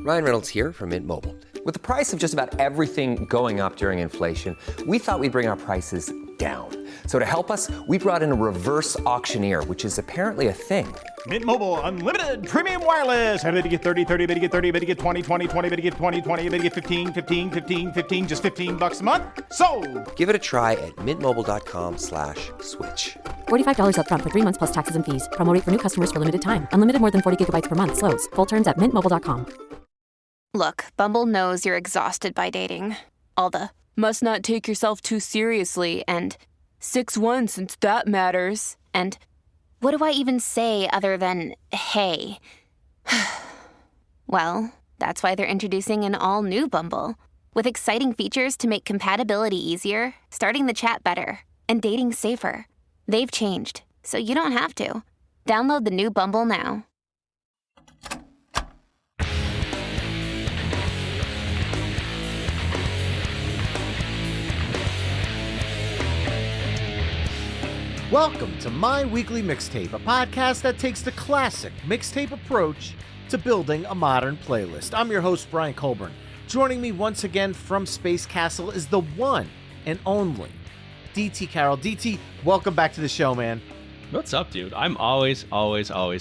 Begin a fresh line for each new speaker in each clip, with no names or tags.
Ryan Reynolds here from Mint Mobile. With the price of just about everything going up during inflation, we thought we'd bring our prices down. So to help us, we brought in a reverse auctioneer, which is apparently a thing.
Mint Mobile Unlimited Premium Wireless. How to get 30, 30, bit to get 30, bit to get 20, 20, 20, bit to get 20, 20, bit to get 15, 15, 15, 15, just $15 a month? Sold!
Give it a try at mintmobile.com/switch.
$45 up front for 3 months plus taxes and fees. Promo rate for new customers for limited time. Unlimited more than 40 gigabytes per month. Slows full terms at mintmobile.com.
Look, Bumble knows you're exhausted by dating. All the must not take yourself too seriously and 6'1" since that matters. And what do I even say other than hey? Well, that's why they're introducing an all-new Bumble with exciting features to make compatibility easier, starting the chat better, and dating safer. They've changed, so you don't have to. Download the new Bumble now.
Welcome to My Weekly Mixtape, a podcast that takes the classic mixtape approach to building a modern playlist. I'm your host, Brian Colburn. Joining me once again from Space Castle is the one and only DT Carel. DT, welcome back to the show, man.
What's up, dude? I'm always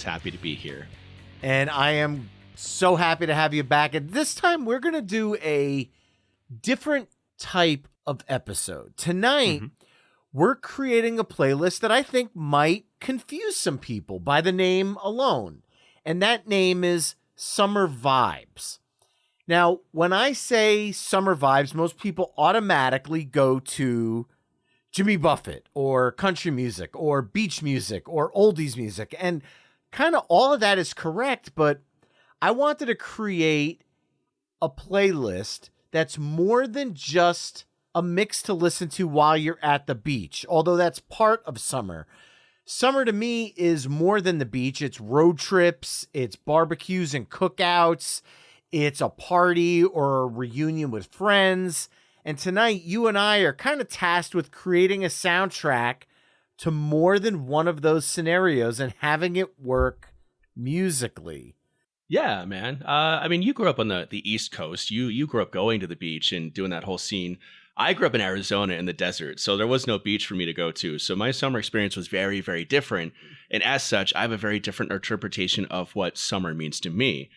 happy to be here.
And I am so happy to have you back. And this time we're going to do a different type of episode. Tonight, we're creating a playlist that I think might confuse some people by the name alone. And that name is Summer Vibes. Now, when I say Summer Vibes, most people automatically go to Jimmy Buffett or country music or beach music or oldies music. And kind of all of that is correct, but I wanted to create a playlist that's more than just a mix to listen to while you're at the beach, although that's part of summer. Summer to me is more than the beach. It's road trips, it's barbecues and cookouts, it's a party or a reunion with friends. And tonight, you and I are kind of tasked with creating a soundtrack to more than one of those scenarios and having it work musically.
Yeah, man. I mean, you grew up on the East Coast. You grew up going to the beach and doing that whole scene. I grew up in Arizona in the desert, so there was no beach for me to go to. So my summer experience was very, very different. And as such, I have a very different interpretation of what summer means to me.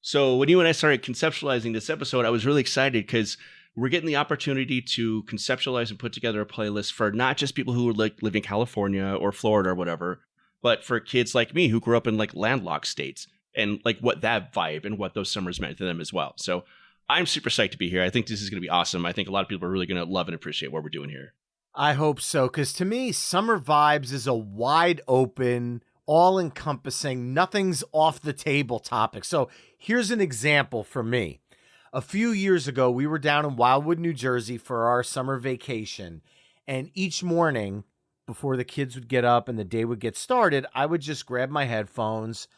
So when you and I started conceptualizing this episode, I was really excited because we're getting the opportunity to conceptualize and put together a playlist for not just people who live in California or Florida or whatever, but for kids like me who grew up in like landlocked states and like what that vibe and what those summers meant to them as well. So I'm super psyched to be here. I think this is going to be awesome. I think a lot of people are really going to love and appreciate what we're doing here.
I hope so, because to me, Summer Vibes is a wide open, all-encompassing, nothing's off the table topic. So here's an example for me. A few years ago, we were down in Wildwood, New Jersey for our summer vacation, and each morning, before the kids would get up and the day would get started, I would just grab my headphones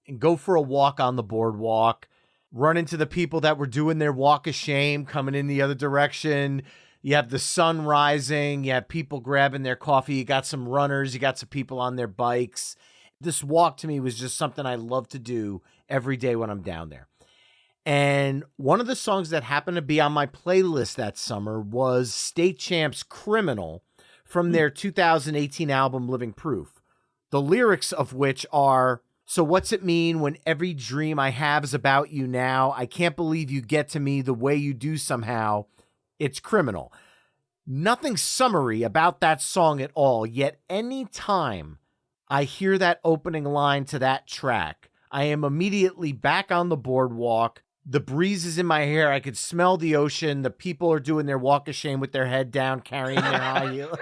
and go for a walk on the boardwalk, run into the people that were doing their walk of shame coming in the other direction. You have the sun rising. You have people grabbing their coffee. You got some runners. You got some people on their bikes. This walk to me was just something I love to do every day when I'm down there. And one of the songs that happened to be on my playlist that summer was State Champ's Criminal from their 2018 album Living Proof, the lyrics of which are, "So what's it mean when every dream I have is about you now? I can't believe you get to me the way you do somehow. It's criminal." Nothing summery about that song at all, yet any time I hear that opening line to that track, I am immediately back on the boardwalk. The breeze is in my hair. I could smell the ocean. The people are doing their walk of shame with their head down, carrying their high heel.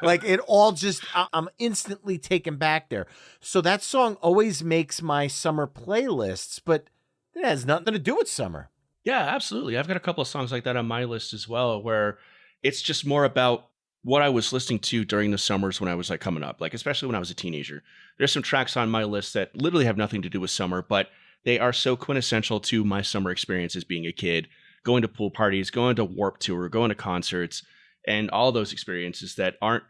Like it all just, I'm instantly taken back there. So that song always makes my summer playlists, but it has nothing to do with summer.
Yeah, absolutely. I've got a couple of songs like that on my list as well, where it's just more about what I was listening to during the summers when I was like coming up, like especially when I was a teenager. There's some tracks on my list that literally have nothing to do with summer, but they are so quintessential to my summer experience as being a kid, going to pool parties, going to Warped Tour, going to concerts, and all those experiences that aren't,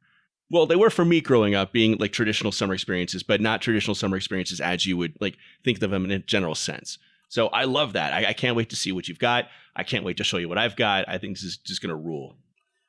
well, they were for me growing up being like traditional summer experiences, but not traditional summer experiences as you would like think of them in a general sense. So I love that. I can't wait to see what you've got. I can't wait to show you what I've got. I think this is just going to rule.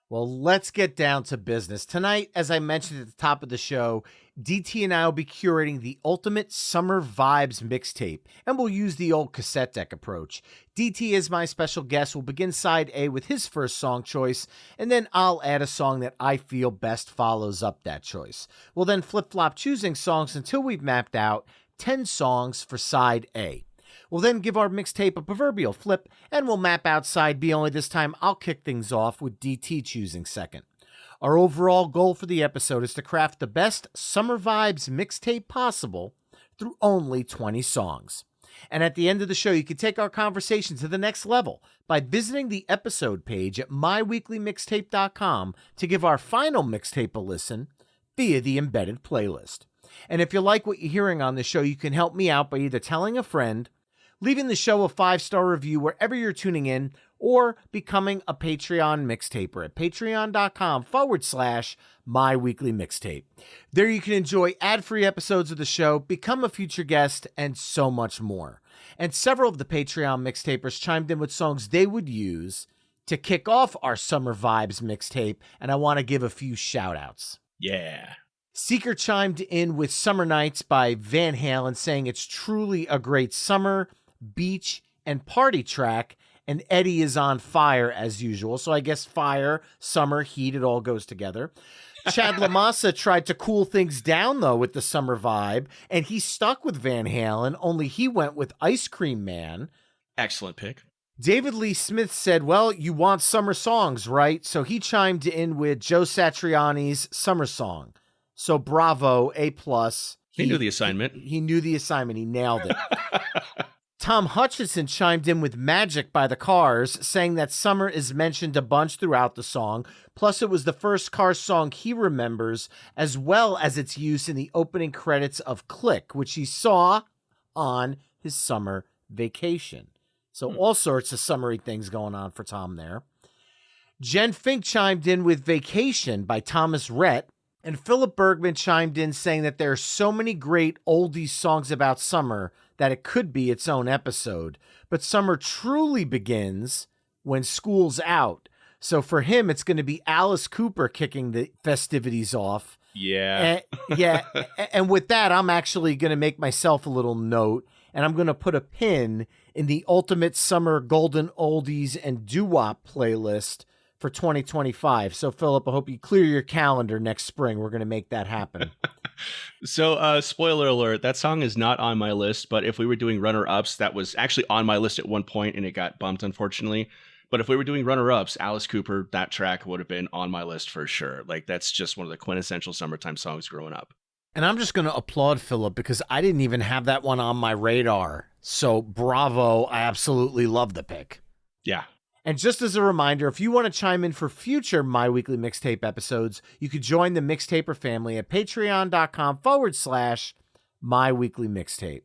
Well, let's get down to business. Tonight, as I mentioned at the top of the show, DT and I will be curating the ultimate summer vibes mixtape, and we'll use the old cassette deck approach. DT, as my special guest, will begin side A with his first song choice, and then I'll add a song that I feel best follows up that choice. We'll then flip-flop choosing songs until we've mapped out 10 songs for side A. We'll then give our mixtape a proverbial flip, and we'll map out side B, only this time I'll kick things off with DT choosing second. Our overall goal for the episode is to craft the best summer vibes mixtape possible through only 20 songs. And at the end of the show, you can take our conversation to the next level by visiting the episode page at myweeklymixtape.com to give our final mixtape a listen via the embedded playlist. And if you like what you're hearing on the show, you can help me out by either telling a friend, leaving the show a 5-star review wherever you're tuning in, or becoming a Patreon mixtaper at patreon.com/myweeklymixtape. There you can enjoy ad-free episodes of the show, become a future guest, and so much more. And several of the Patreon mixtapers chimed in with songs they would use to kick off our Summer Vibes mixtape, and I want to give a few shout-outs.
Yeah.
Seeker chimed in with Summer Nights by Van Halen, saying it's truly a great summer, beach, and party track, and Eddie is on fire as usual. So I guess fire, summer, heat, it all goes together. Chad Lamassa tried to cool things down, though, with the summer vibe, and he stuck with Van Halen, only he went with Ice Cream Man.
Excellent pick.
David Lee Smith said, well, you want summer songs, right? So he chimed in with Joe Satriani's Summer Song. So bravo, A+.
He knew the assignment.
He knew the assignment. He nailed it. Tom Hutchinson chimed in with Magic by the Cars, saying that summer is mentioned a bunch throughout the song. Plus, it was the first Cars song he remembers, as well as its use in the opening credits of Click, which he saw on his summer vacation. So all sorts of summery things going on for Tom there. Jen Fink chimed in with Vacation by Thomas Rhett. And Philip Bergman chimed in saying that there are so many great oldies songs about summer that it could be its own episode. But summer truly begins when school's out. So for him, it's going to be Alice Cooper kicking the festivities off.
Yeah.
And with that, I'm actually going to make myself a little note, and I'm going to put a pin in the Ultimate Summer Golden Oldies and Doo-Wop playlist for 2025. So, Philip, I hope you clear your calendar next spring. We're going to make that happen.
So, spoiler alert, that song is not on my list, but if we were doing runner-ups, that was actually on my list at one point, and it got bumped, unfortunately. But if we were doing runner-ups, Alice Cooper, that track would have been on my list for sure. Like, that's just one of the quintessential summertime songs growing up.
And I'm just going to applaud Philip because I didn't even have that one on my radar. So, bravo. I absolutely love the pick.
Yeah.
And just as a reminder, if you want to chime in for future My Weekly Mixtape episodes, you could join the Mixtaper family at patreon.com/My Weekly Mixtape.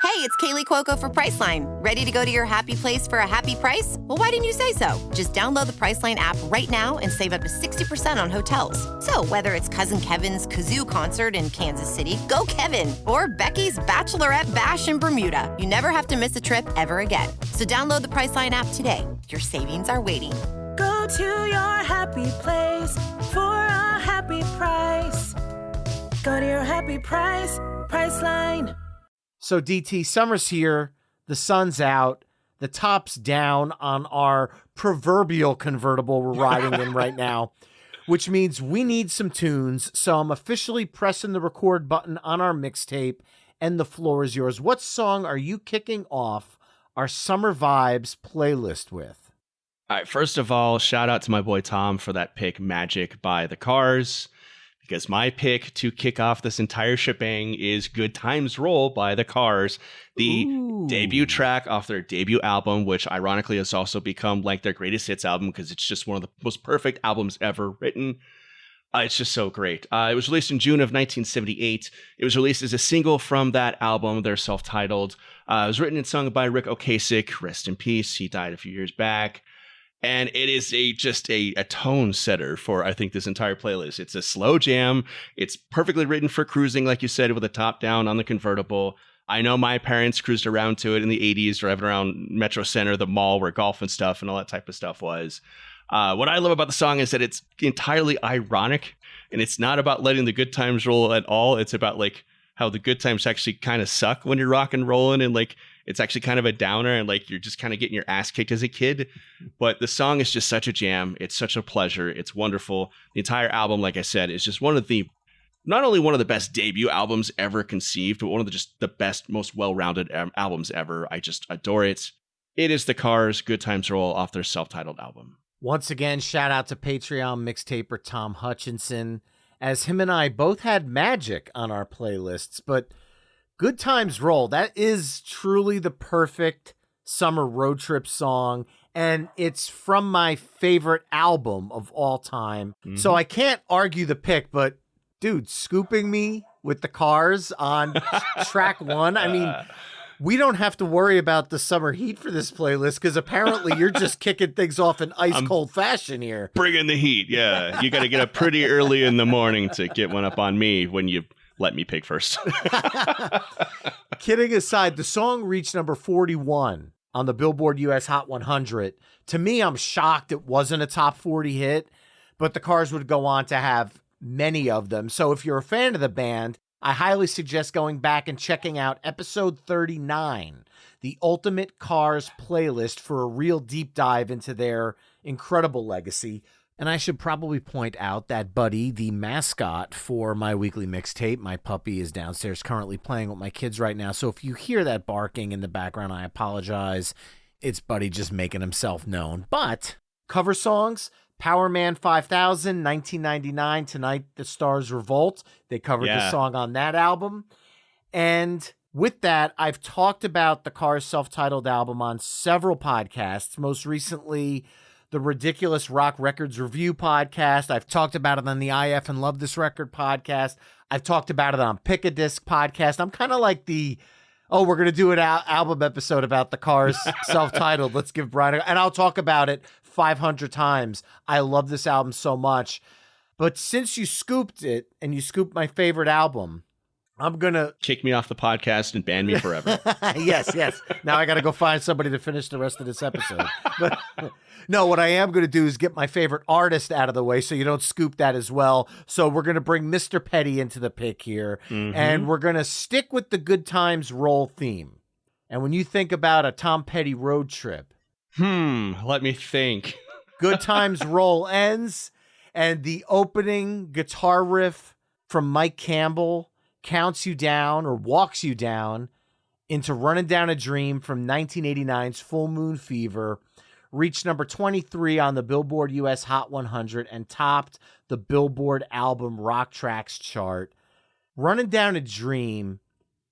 Hey, it's Kaylee Cuoco for Priceline. Ready to go to your happy place for a happy price? Well, why didn't you say so? Just download the Priceline app right now and save up to 60% on hotels. So whether it's Cousin Kevin's Kazoo Concert in Kansas City, go Kevin, or Becky's Bachelorette Bash in Bermuda, you never have to miss a trip ever again. So download the Priceline app today. Your savings are waiting.
Go to your happy place for a happy price. Go to your happy price, Priceline.
So, DT, summer's here, the sun's out, the top's down on our proverbial convertible we're riding in right now, which means we need some tunes. So I'm officially pressing the record button on our mixtape, and the floor is yours. What song are you kicking off our Summer Vibes playlist with?
All right, first of all, shout out to my boy Tom for that pick, Magic by the Cars. Because my pick to kick off this entire shebang is Good Times Roll by the Cars, the debut track off their debut album, which ironically has also become like their greatest hits album because it's just one of the most perfect albums ever written. It's just so great. It was released in June of 1978. It was released as a single from that album. They're self-titled. It was written and sung by Rick Ocasek. Rest in peace. He died a few years back. And it is just a tone setter for, I think, this entire playlist. It's a slow jam. It's perfectly written for cruising, like you said, with a top down on the convertible. I know my parents cruised around to it in the 80s, driving around Metro Center, the mall where golf and stuff and all that type of stuff was. What I love about the song is that it's entirely ironic, and it's not about letting the good times roll at all. It's about like how the good times actually kind of suck when you're rock and rolling, and like it's actually kind of a downer, and like you're just kind of getting your ass kicked as a kid. But the song is just such a jam. It's such a pleasure. It's wonderful. The entire album, like I said, is just not only one of the best debut albums ever conceived, but one of the best, most well-rounded albums ever. I just adore it. It is the Cars' Good Times Roll off their self-titled album.
Once again, shout out to Patreon mixtaper Tom Hutchinson, as him and I both had Magic on our playlists, but Good Times Roll, that is truly the perfect summer road trip song, and it's from my favorite album of all time. So I can't argue the pick, but dude, scooping me with the Cars on track one, I mean, we don't have to worry about the summer heat for this playlist because apparently you're just kicking things off in ice cold fashion here.
Bringing the heat, yeah. You got to get up pretty early in the morning to get one up on me when you let me pick first.
Kidding aside, the song reached number 41 on the Billboard US Hot 100. To me, I'm shocked it wasn't a top 40 hit, but the Cars would go on to have many of them. So if you're a fan of the band, I highly suggest going back and checking out episode 39, the Ultimate Cars playlist, for a real deep dive into their incredible legacy. And I should probably point out that Buddy, the mascot for my weekly mixtape, my puppy, is downstairs currently playing with my kids right now. So if you hear that barking in the background, I apologize. It's Buddy just making himself known. But cover songs, Power Man 5000, 1999, Tonight the Stars Revolt. They covered the song on that album. And with that, I've talked about the Cars' self-titled album on several podcasts, most recently the Ridiculous Rock Records Review podcast. I've talked about it on the IF and Love This Record podcast. I've talked about it on Pick a Disc podcast. I'm kind of like we're going to do an album episode about the Cars self-titled. Let's give Brian and I'll talk about it 500 times. I love this album so much. But since you scooped it and you scooped my favorite album, I'm going to
kick me off the podcast and ban me forever.
Yes. Now I got to go find somebody to finish the rest of this episode. But no, what I am going to do is get my favorite artist out of the way so you don't scoop that as well. So we're going to bring Mr. Petty into the pick here, and we're going to stick with the Good Times Roll theme. And when you think about a Tom Petty road trip,
let me think.
Good Times Roll ends, and the opening guitar riff from Mike Campbell counts you down or walks you down into Running Down a Dream from 1989's Full Moon Fever, reached number 23 on the Billboard US Hot 100 and topped the Billboard Album Rock Tracks chart. Running Down a Dream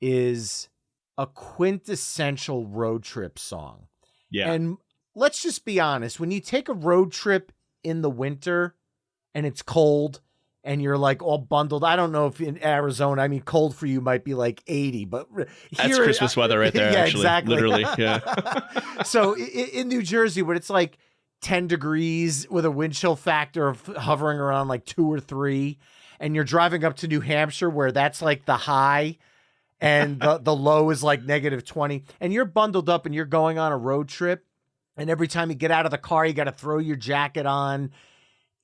is a quintessential road trip song.
Yeah.
And let's just be honest, when you take a road trip in the winter and it's cold and you're like all bundled, I don't know if in Arizona, I mean, cold for you might be like 80, but
that's Christmas weather right there.
Yeah,
actually,
exactly.
Literally. Yeah.
So in New Jersey, when it's like 10 degrees with a wind chill factor of hovering around like 2 or 3, and you're driving up to New Hampshire where that's like the high and the low is like -20, and you're bundled up and you're going on a road trip, and every time you get out of the car, you got to throw your jacket on.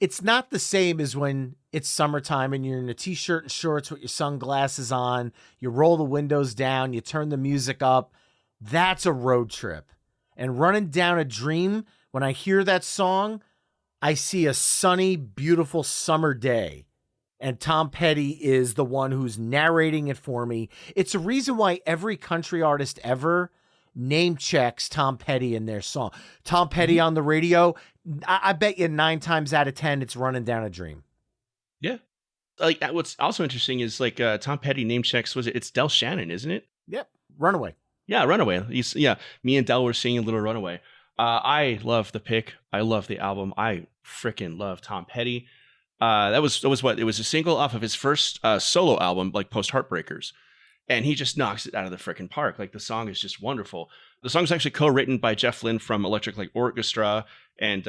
It's not the same as when it's summertime and you're in a t-shirt and shorts with your sunglasses on, you roll the windows down, you turn the music up. That's a road trip. And Running Down a Dream, when I hear that song, I see a sunny, beautiful summer day. And Tom Petty is the one who's narrating it for me. It's a reason why every country artist ever name checks Tom Petty in their song. Tom Petty on the radio, I bet you 9 times out of 10, it's Running Down a Dream.
Yeah. Like what's also interesting is like Tom Petty name checks, it's Del Shannon, isn't it?
Yep. Runaway.
Yeah, Runaway. Me and Del were singing a little Runaway. I love the pick. I love the album. I freaking love Tom Petty. That was what? It was a single off of his first solo album, like Post Heartbreakers. And he just knocks it out of the freaking park. Like the song is just wonderful. The song is actually co-written by Jeff Lynne from Electric Light Orchestra, and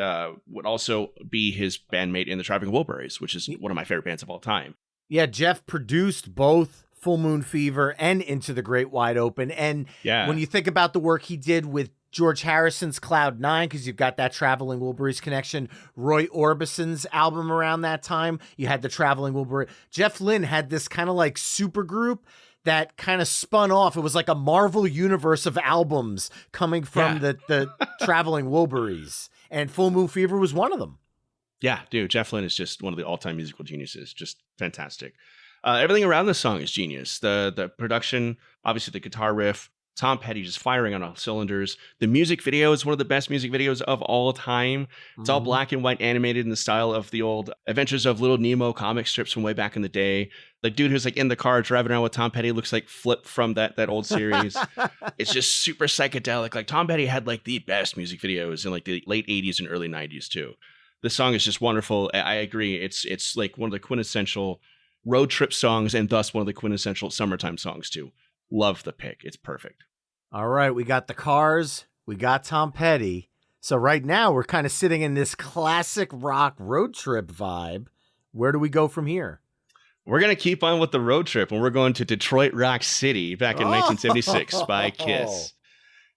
would also be his bandmate in the Traveling Wilburys, which is one of my favorite bands of all time.
Yeah, Jeff produced both Full Moon Fever and Into the Great Wide Open. And
Yeah.
when you think about the work he did with George Harrison's Cloud 9, because you've got that Traveling Wilburys connection, Roy Orbison's album around that time, you had the Traveling Wilburys. Jeff Lynne had this kind of like super group that kind of spun off. It was like a Marvel universe of albums coming from the Traveling Wilburys. And Full Moon Fever was one of them.
Yeah, dude, Jeff Lynne is just one of the all-time musical geniuses. Just fantastic. Everything around the song is genius. The production, obviously the guitar riff, Tom Petty just firing on all cylinders. The music video is one of the best music videos of all time. It's all black and white animated in the style of the old Adventures of Little Nemo comic strips from way back in the day. The dude who's like in the car driving around with Tom Petty looks like Flip from that old series. It's just super psychedelic. Like Tom Petty had like the best music videos in like the late 80s and early 90s too. This song is just wonderful. I agree. It's like one of the quintessential road trip songs and thus one of the quintessential summertime songs too. Love the pick. It's perfect.
All right, we got the Cars, we got Tom Petty. So right now we're kind of sitting in this classic rock road trip vibe. Where do we go from here?
We're going to keep on with the road trip, and we're going to Detroit Rock City back in 1976 by Kiss.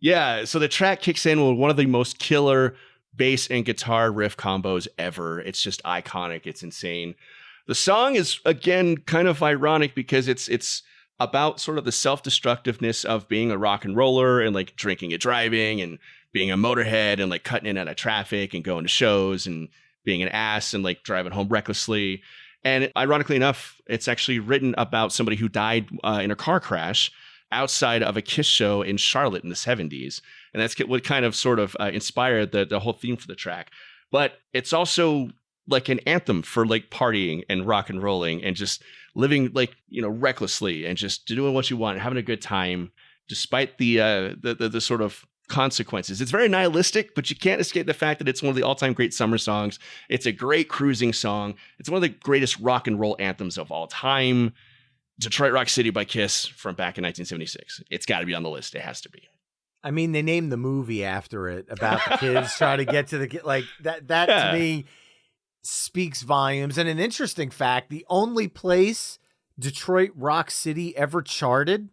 Yeah, so the track kicks in with one of the most killer bass and guitar riff combos ever. It's just iconic. It's insane. The song is, again, kind of ironic because it's about sort of the self-destructiveness of being a rock and roller and like drinking and driving and being a motorhead and like cutting in out of traffic and going to shows and being an ass and like driving home recklessly. And ironically enough, it's actually written about somebody who died in a car crash outside of a Kiss show in Charlotte in the 70s. And that's what kind of sort of inspired the whole theme for the track. But it's also like an anthem for like partying and rock and rolling and just living like, you know, recklessly and just doing what you want and having a good time despite the sort of consequences. It's very nihilistic, but you can't escape the fact that it's one of the all-time great summer songs. It's a great cruising song. It's one of the greatest rock and roll anthems of all time. Detroit Rock City by Kiss from back in 1976. It's got to be on the list. It has to be.
I mean, they named the movie after it about the kids trying to get to the kid. Like that to me speaks volumes. And an interesting fact, the only place Detroit Rock City ever charted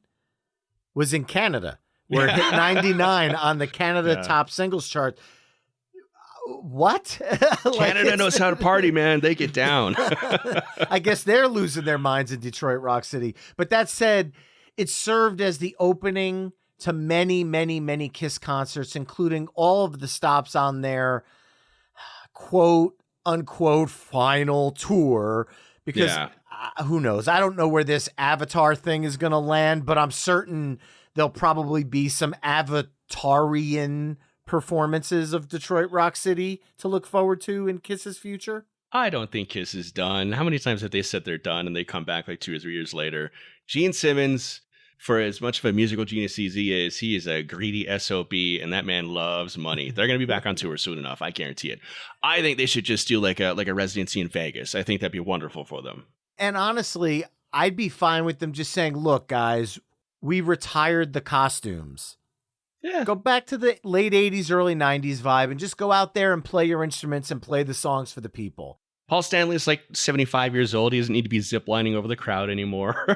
was in Canada, where it hit 99 on the Canada top singles chart. What?
Canada knows how to party, man. They get down.
I guess they're losing their minds in Detroit Rock City. But that said, it served as the opening to many, many, many Kiss concerts, including all of the stops on their quote unquote final tour. Because who knows? I don't know where this Avatar thing is going to land, but I'm certain there'll probably be some Avatarian performances of Detroit Rock City to look forward to in Kiss's future.
I don't think Kiss is done. How many times have they said they're done and they come back like 2 or 3 years later? Gene Simmons, for as much of a musical genius as he is a greedy SOB, and that man loves money. They're going to be back on tour soon enough. I guarantee it. I think they should just do like a residency in Vegas. I think that'd be wonderful for them.
And honestly, I'd be fine with them just saying, look, guys, we retired the costumes.
Yeah.
Go back to the late 80s, early 90s vibe and just go out there and play your instruments and play the songs for the people.
Paul Stanley is like 75 years old. He doesn't need to be ziplining over the crowd anymore.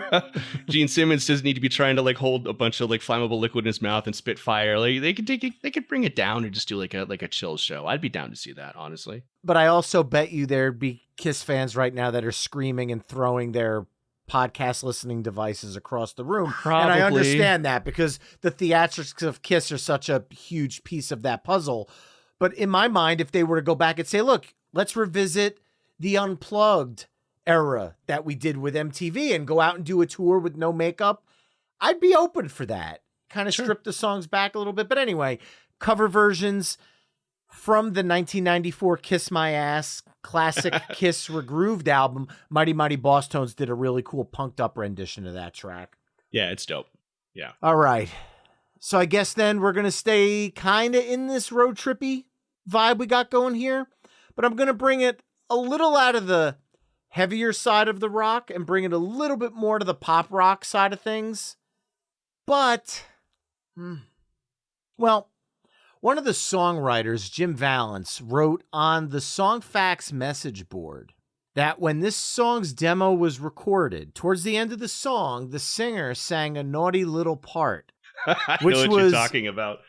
Gene Simmons doesn't need to be trying to like hold a bunch of like flammable liquid in his mouth and spit fire. Like they could bring it down and just do like a chill show. I'd be down to see that, honestly.
But I also bet you there'd be Kiss fans right now that are screaming and throwing their podcast listening devices across the room.
Probably.
And I understand that because the theatrics of Kiss are such a huge piece of that puzzle. But in my mind, if they were to go back and say, look, let's revisit the Unplugged era that we did with MTV and go out and do a tour with no makeup, I'd be open for that. Kind of strip the songs back a little bit. But anyway, cover versions from the 1994 Kiss My Ass classic Kiss Regrooved album. Mighty Mighty Boss Tones did a really cool punked up rendition of that track.
Yeah, it's dope. Yeah.
All right. So I guess then we're going to stay kind of in this road trippy vibe we got going here, but I'm going to bring it a little out of the heavier side of the rock and bring it a little bit more to the pop rock side of things. But, well, one of the songwriters, Jim Vallance, wrote on the Songfacts message board that when this song's demo was recorded, towards the end of the song, the singer sang a naughty little part,
I
which
know what
was
you're talking about.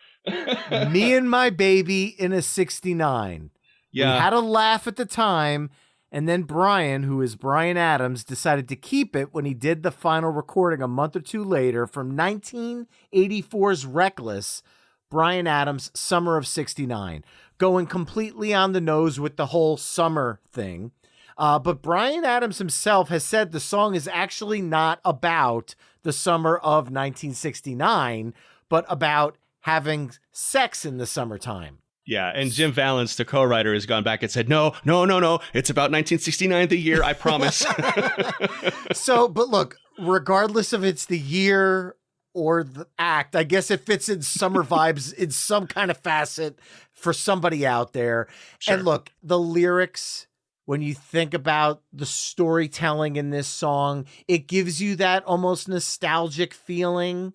me and my baby in a 69.
Yeah.
We had a laugh at the time, and then Brian, who is Brian Adams, decided to keep it when he did the final recording a month or two later from 1984's Reckless, Brian Adams' Summer of 69, going completely on the nose with the whole summer thing. But Brian Adams himself has said the song is actually not about the summer of 1969, but about having sex in the summertime.
Yeah, and Jim Valance, the co-writer, has gone back and said, no, it's about 1969, the year, I promise.
So, but look, regardless of it's the year or the act, I guess it fits in summer vibes in some kind of facet for somebody out there.
Sure.
And look, the lyrics, when you think about the storytelling in this song, it gives you that almost nostalgic feeling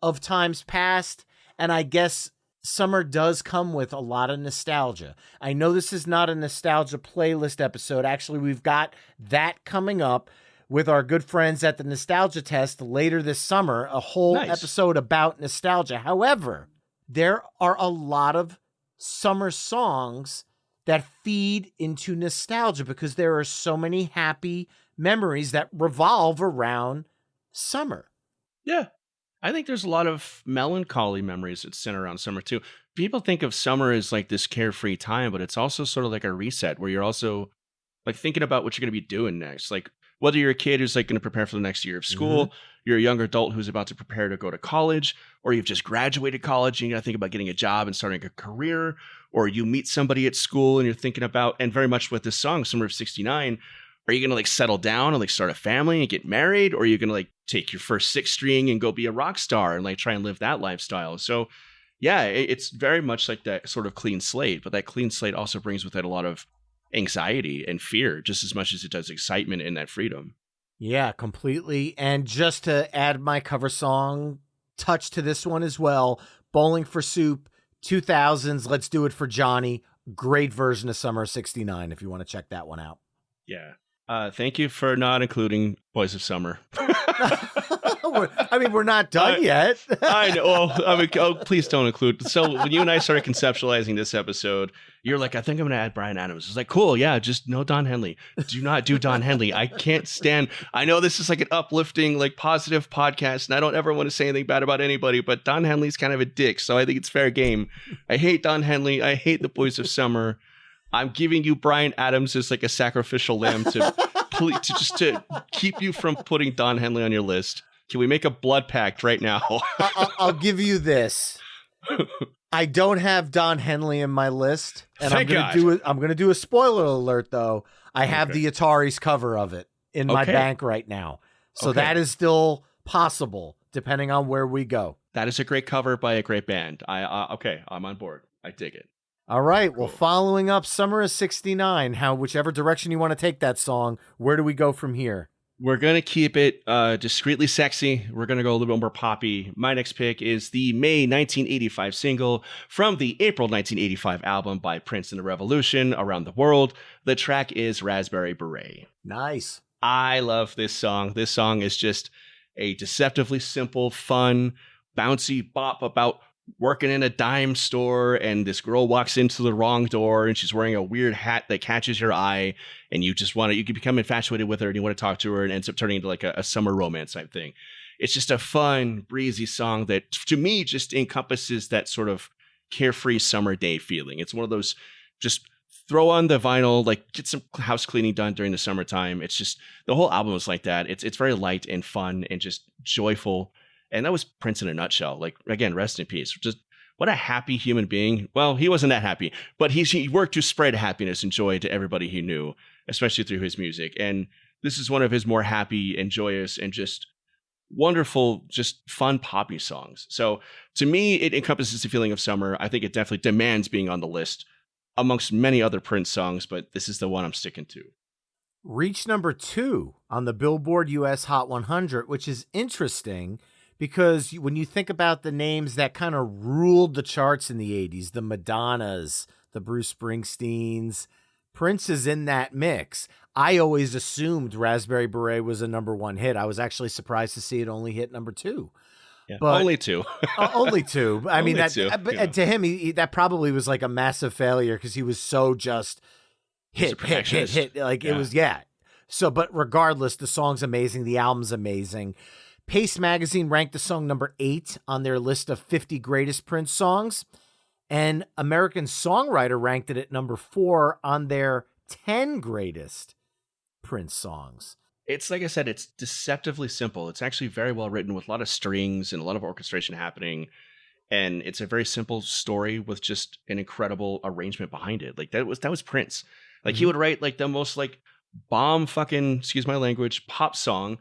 of times past. And I guess summer does come with a lot of nostalgia. I know this is not a nostalgia playlist episode. Actually, we've got that coming up with our good friends at the Nostalgia Test later this summer, a whole episode about nostalgia. However, there are a lot of summer songs that feed into nostalgia because there are so many happy memories that revolve around summer.
Yeah. I think there's a lot of melancholy memories that center around summer too. People think of summer as like this carefree time, but it's also sort of like a reset where you're also like thinking about what you're going to be doing next. Like whether you're a kid who's like going to prepare for the next year of school, you're a young adult who's about to prepare to go to college, or you've just graduated college and you got to think about getting a job and starting a career, or you meet somebody at school and you're thinking about, and very much with this song, Summer of 69, are you going to like settle down and like start a family and get married? Or are you going to like take your first six string and go be a rock star and like try and live that lifestyle? So yeah, it's very much like that sort of clean slate, but that clean slate also brings with it a lot of anxiety and fear just as much as it does excitement and that freedom.
Yeah, completely. And just to add my cover song touch to this one as well, Bowling for Soup, 2000s, Let's Do It for Johnny. Great version of Summer of 69 if you want to check that one out.
Yeah. Thank you for not including Boys of Summer.
I mean, we're not done yet.
I know. Well, I mean, please don't include. So when you and I started conceptualizing this episode, you're like, I think I'm going to add Brian Adams. It's like, cool. Yeah, just no Don Henley. Do not do Don Henley. I can't stand. I know this is like an uplifting, like positive podcast, and I don't ever want to say anything bad about anybody, but Don Henley's kind of a dick. So I think it's fair game. I hate Don Henley. I hate the Boys of Summer. I'm giving you Brian Adams as like a sacrificial lamb to keep you from putting Don Henley on your list. Can we make a blood pact right now?
I'll give you this. I don't have Don Henley in my list, and I'm gonna do a spoiler alert though. I have the Atari's cover of it in my bank right now, so that is still possible depending on where we go.
That is a great cover by a great band. I'm on board. I dig it.
All right. Well, following up Summer of 69, whichever direction you want to take that song, where do we go from here?
We're going to keep it discreetly sexy. We're going to go a little bit more poppy. My next pick is the May 1985 single from the April 1985 album by Prince and the Revolution, Around the World. The track is Raspberry Beret.
Nice.
I love this song. This song is just a deceptively simple, fun, bouncy bop about working in a dime store, and this girl walks into the wrong door and she's wearing a weird hat that catches your eye, and you can become infatuated with her and you want to talk to her, and ends up turning into like a summer romance type thing. It's just a fun, breezy song that to me just encompasses that sort of carefree summer day feeling. It's one of those just throw on the vinyl, like get some house cleaning done during the summertime. It's just the whole album is like that. It's very light and fun and just joyful. And that was Prince in a nutshell. Like, again, rest in peace. Just what a happy human being. Well, he wasn't that happy, but he worked to spread happiness and joy to everybody he knew, especially through his music. And this is one of his more happy and joyous and just wonderful, just fun poppy songs. So to me, it encompasses the feeling of summer. I think it definitely demands being on the list amongst many other Prince songs, but this is the one I'm sticking to.
Reached number 2 on the Billboard US Hot 100, which is interesting because when you think about the names that kind of ruled the charts in the 80s, the Madonnas, the Bruce Springsteens, Prince is in that mix. I always assumed Raspberry Beret was a number 1 hit. I was actually surprised to see it only hit number 2.
Yeah,
But
only 2.
Only 2. I mean,
Only
that
2,
but
yeah.
to him, that probably was like a massive failure because he was so just hit. Like it was, yeah. So, but regardless, the song's amazing. The album's amazing. Pace Magazine ranked the song number 8 on their list of 50 greatest Prince songs. And American Songwriter ranked it at number 4 on their 10 greatest Prince songs.
It's like I said, it's deceptively simple. It's actually very well written with a lot of strings and a lot of orchestration happening. And it's a very simple story with just an incredible arrangement behind it. Like that was Prince. Like he would write like the most like bomb fucking, excuse my language, pop song.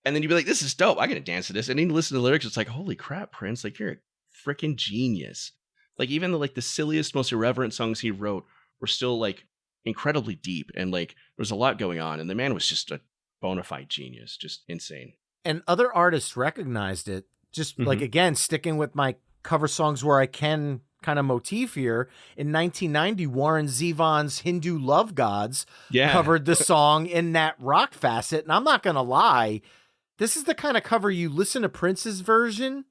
And then you'd be like, this is dope. I gotta dance to this. And then you listen to the lyrics. It's like, holy crap, Prince. Like you're a freaking genius. Like even the silliest, most irreverent songs he wrote were still like incredibly deep. And like there was a lot going on. And the man was just a bona fide genius. Just insane. And
other artists recognized it. Just like, again, sticking with my cover songs where I can kind of motif here. In 1990, Warren Zevon's Hindu Love Gods covered the song in that rock facet. And I'm not going to lie, this is the kind of cover you listen to Prince's version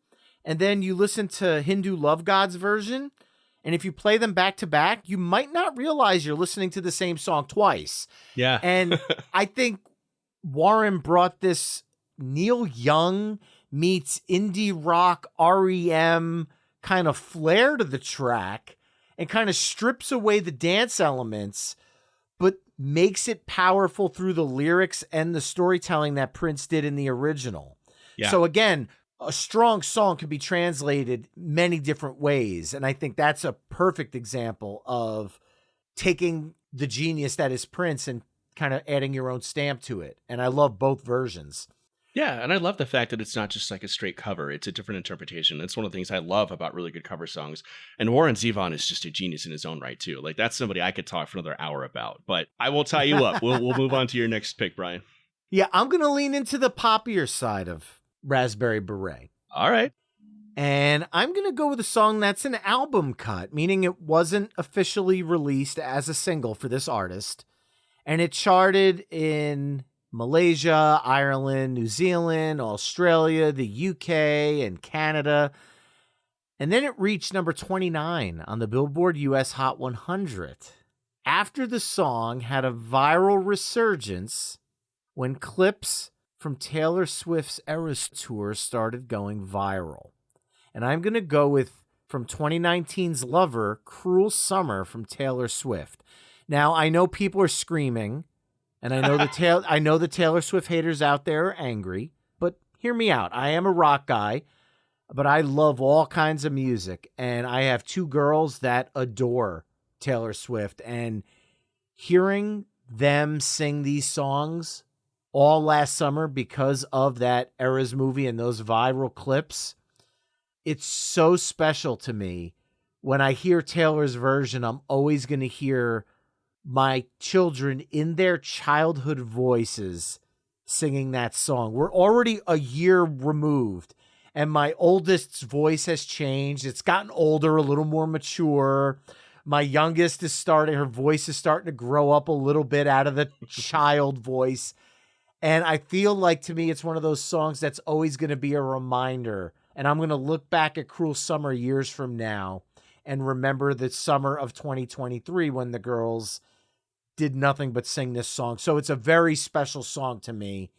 and then you listen to Hindu Love Gods version. And if you play them back to back, you might not realize you're listening to the same song twice.
Yeah.
And I think Warren brought this Neil Young meets indie rock REM kind of flair to the track and kind of strips away the dance elements, but makes it powerful through the lyrics and the storytelling that Prince did in the original. Yeah. So again, a strong song can be translated many different ways. And I think that's a perfect example of taking the genius that is Prince and kind of adding your own stamp to it. And I love both versions.
Yeah, and I love the fact that it's not just like a straight cover. It's a different interpretation. That's one of the things I love about really good cover songs. And Warren Zevon is just a genius in his own right, too. Like, that's somebody I could talk for another hour about. But I won't tie you up. We'll move on to your next pick, Brian.
Yeah, I'm going to lean into the poppier side of Raspberry Beret.
All right.
And I'm going to go with a song that's an album cut, meaning it wasn't officially released as a single for this artist. And it charted in Malaysia, Ireland, New Zealand, Australia, the UK, and Canada. And then it reached number 29 on the Billboard US Hot 100. After the song had a viral resurgence when clips from Taylor Swift's Eras Tour started going viral. And I'm going to go with from 2019's Lover, Cruel Summer from Taylor Swift. Now, I know people are screaming, and I know the Taylor Swift haters out there are angry, but hear me out. I am a rock guy, but I love all kinds of music, and I have 2 girls that adore Taylor Swift, and hearing them sing these songs all last summer because of that Eras movie and those viral clips, it's so special to me. When I hear Taylor's version, I'm always going to hear my children in their childhood voices singing that song. We're already a year removed, and my oldest's voice has changed. It's gotten older, a little more mature. My youngest her voice is starting to grow up a little bit out of the child voice. And I feel like, to me, it's one of those songs that's always going to be a reminder. And I'm going to look back at Cruel Summer years from now and remember the summer of 2023 when the girls did nothing but sing this song. So it's a very special song to me.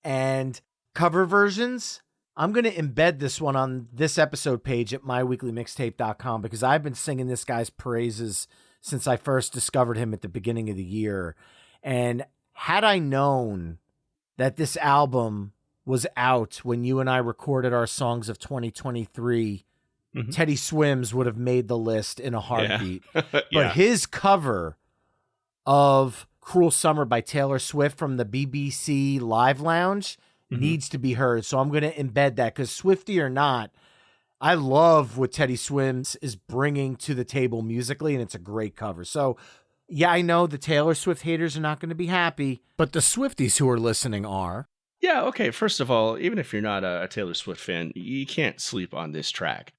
And cover versions, I'm going to embed this one on this episode page at myweeklymixtape.com because I've been singing this guy's praises since I first discovered him at the beginning of the year. And had I known that this album was out when you and I recorded our songs of 2023, Teddy Swims would have made the list in a heartbeat. Yeah. But his cover of Cruel Summer by Taylor Swift from the BBC Live Lounge needs to be heard. So I'm going to embed that because Swiftie or not, I love what Teddy Swims is bringing to the table musically, and it's a great cover. So yeah, I know the Taylor Swift haters are not going to be happy, but the Swifties who are listening are.
Yeah, okay. First of all, even if you're not a Taylor Swift fan, you can't sleep on this track.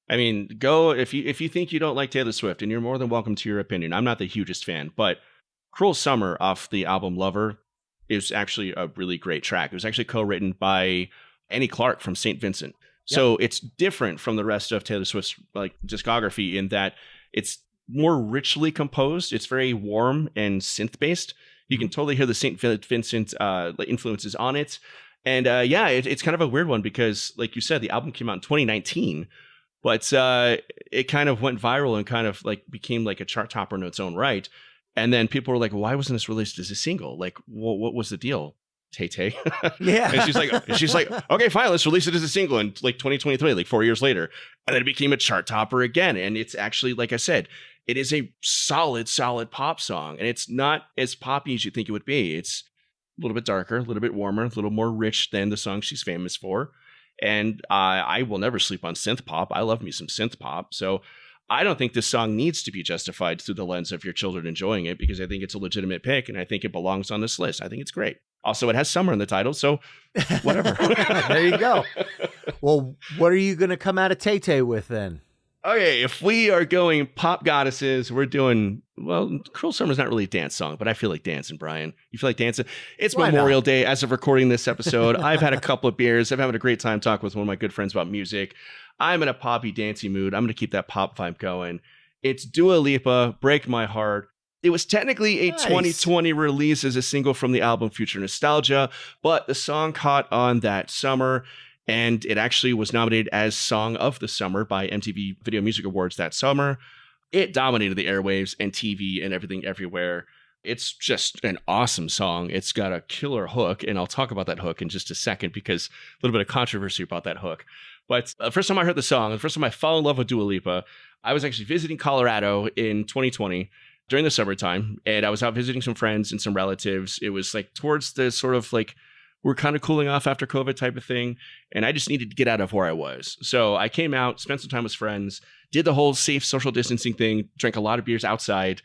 I mean, go if you think you don't like Taylor Swift, and you're more than welcome to your opinion. I'm not the hugest fan, but Cruel Summer off the album Lover is actually a really great track. It was actually co-written by Annie Clark from St. Vincent. So it's different from the rest of Taylor Swift's like discography in that it's more richly composed. It's very warm and synth based. You can totally hear the St. Vincent influences on it. And it's kind of a weird one because, like you said, the album came out in 2019, but it kind of went viral and kind of like became like a chart topper in its own right. And then people were like, why wasn't this released as a single? Like, what was the deal? Tay-Tay.
Yeah.
And she's like, okay, fine, let's release it as a single in like 2023, like 4 years later. And then it became a chart topper again. And it's actually, like I said, it is a solid pop song. And it's not as poppy as you think it would be. It's a little bit darker, a little bit warmer, a little more rich than the song she's famous for. And I will never sleep on synth pop. I love me some synth pop. So I don't think this song needs to be justified through the lens of your children enjoying it, because I think it's a legitimate pick and I think it belongs on this list. I think it's great. Also, it has summer in the title, so whatever.
There you go. Well, what are you going to come out of Tay-Tay with then?
Okay, if we are going pop goddesses, we're doing, well, Cruel Summer's not really a dance song, but I feel like dancing, Brian. You feel like dancing? It's
Why
Memorial
not?
Day as of recording this episode. I've had a couple of beers. I'm having a great time talking with one of my good friends about music. I'm in a poppy, dancey mood. I'm going to keep that pop vibe going. It's Dua Lipa, Break My Heart. It was technically a 2020 release as a single from the album Future Nostalgia, but the song caught on that summer, and it actually was nominated as Song of the Summer by MTV Video Music Awards that summer. It dominated the airwaves and TV and everything everywhere. It's just an awesome song. It's got a killer hook, and I'll talk about that hook in just a second because a little bit of controversy about that hook. But the first time I heard the song, the first time I fell in love with Dua Lipa, I was actually visiting Colorado in 2020 during the summertime, and I was out visiting some friends and some relatives. It was like towards the sort of like, we're kind of cooling off after COVID type of thing, and I just needed to get out of where I was. So I came out, spent some time with friends, did the whole safe social distancing thing, drank a lot of beers outside.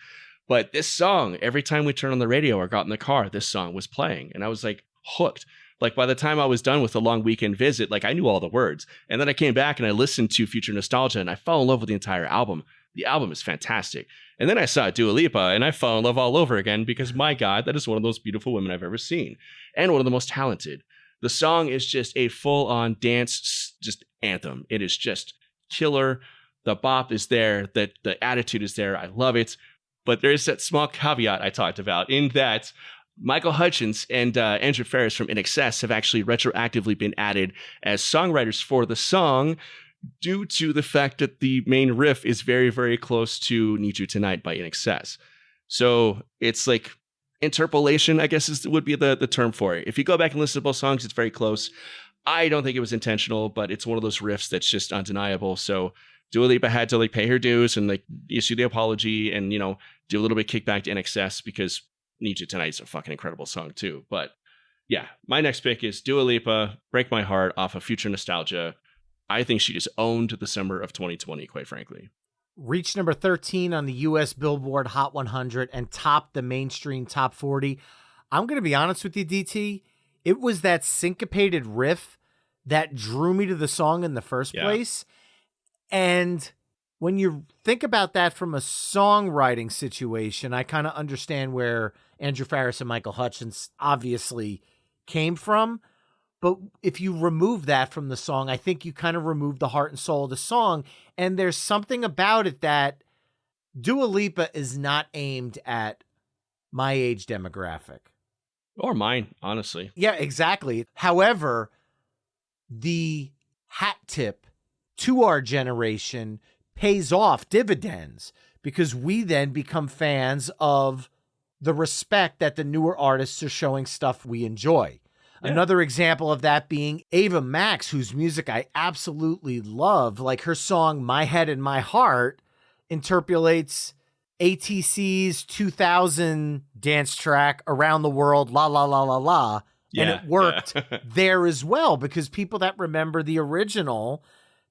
But this song, every time we turned on the radio or got in the car, this song was playing, and I was like hooked. Like by the time I was done with the long weekend visit, like I knew all the words. And then I came back and I listened to Future Nostalgia, and I fell in love with the entire album. The album is fantastic. And then I saw Dua Lipa and I fell in love all over again because, my God, that is one of those beautiful women I've ever seen and one of the most talented. The song is just a full-on dance just anthem. It is just killer. The bop is there. The attitude is there. I love it. But there is that small caveat I talked about in that Michael Hutchence and Andrew Ferris from INXS have actually retroactively been added as songwriters for the song due to the fact that the main riff is very, very close to Need You Tonight by INXS. So it's like interpolation, I guess would be the term for it. If you go back and listen to both songs, it's very close. I don't think it was intentional, but it's one of those riffs that's just undeniable. So Dua Lipa had to like pay her dues and like issue the apology and, you know, do a little bit kickback to INXS because Need You Tonight is a fucking incredible song too. But yeah, my next pick is Dua Lipa, Break My Heart off of Future Nostalgia. I think she just owned the summer of 2020, quite frankly.
Reached number 13 on the U.S. Billboard Hot 100 and topped the mainstream top 40. I'm going to be honest with you, DT. It was that syncopated riff that drew me to the song in the first place. And when you think about that from a songwriting situation, I kind of understand where Andrew Ferris and Michael Hutchence obviously came from. But if you remove that from the song, I think you kind of remove the heart and soul of the song. And there's something about it that Dua Lipa is not aimed at my age demographic.
Or mine, honestly.
Yeah, exactly. However, the hat tip to our generation pays off dividends because we then become fans of the respect that the newer artists are showing stuff we enjoy. Yeah. Another example of that being Ava Max, whose music I absolutely love. Like her song, My Head and My Heart, interpolates ATC's 2000 dance track Around the World, La La La La La. And it worked there as well because people that remember the original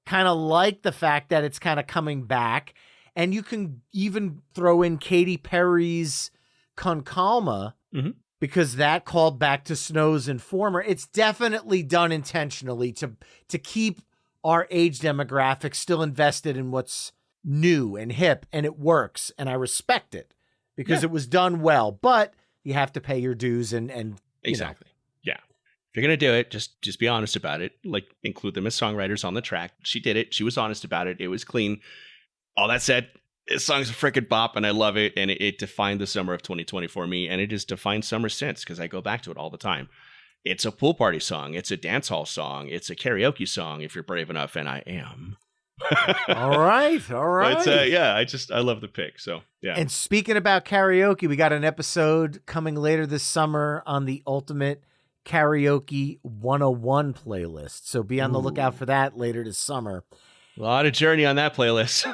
kind of like the fact that it's kind of coming back. And you can even throw in Katy Perry's Con Calma, because that called back to Snow's Informer. It's definitely done intentionally to keep our age demographic still invested in what's new and hip, and it works, and I respect it because it was done well. But you have to pay your dues and
exactly. Yeah. If you're going to do it, just be honest about it. Like, include them as songwriters on the track. She did it. She was honest about it. It was clean. All that said, this song's a freaking bop, and I love it. And it defined the summer of 2020 for me. And it has defined summer since, because I go back to it all the time. It's a pool party song. It's a dance hall song. It's a karaoke song, if you're brave enough, and I am.
All right.
But I love the pick. So, yeah.
And speaking about karaoke, we got an episode coming later this summer on the Ultimate Karaoke 101 playlist. So be on the lookout for that later this summer.
A lot of Journey on that playlist.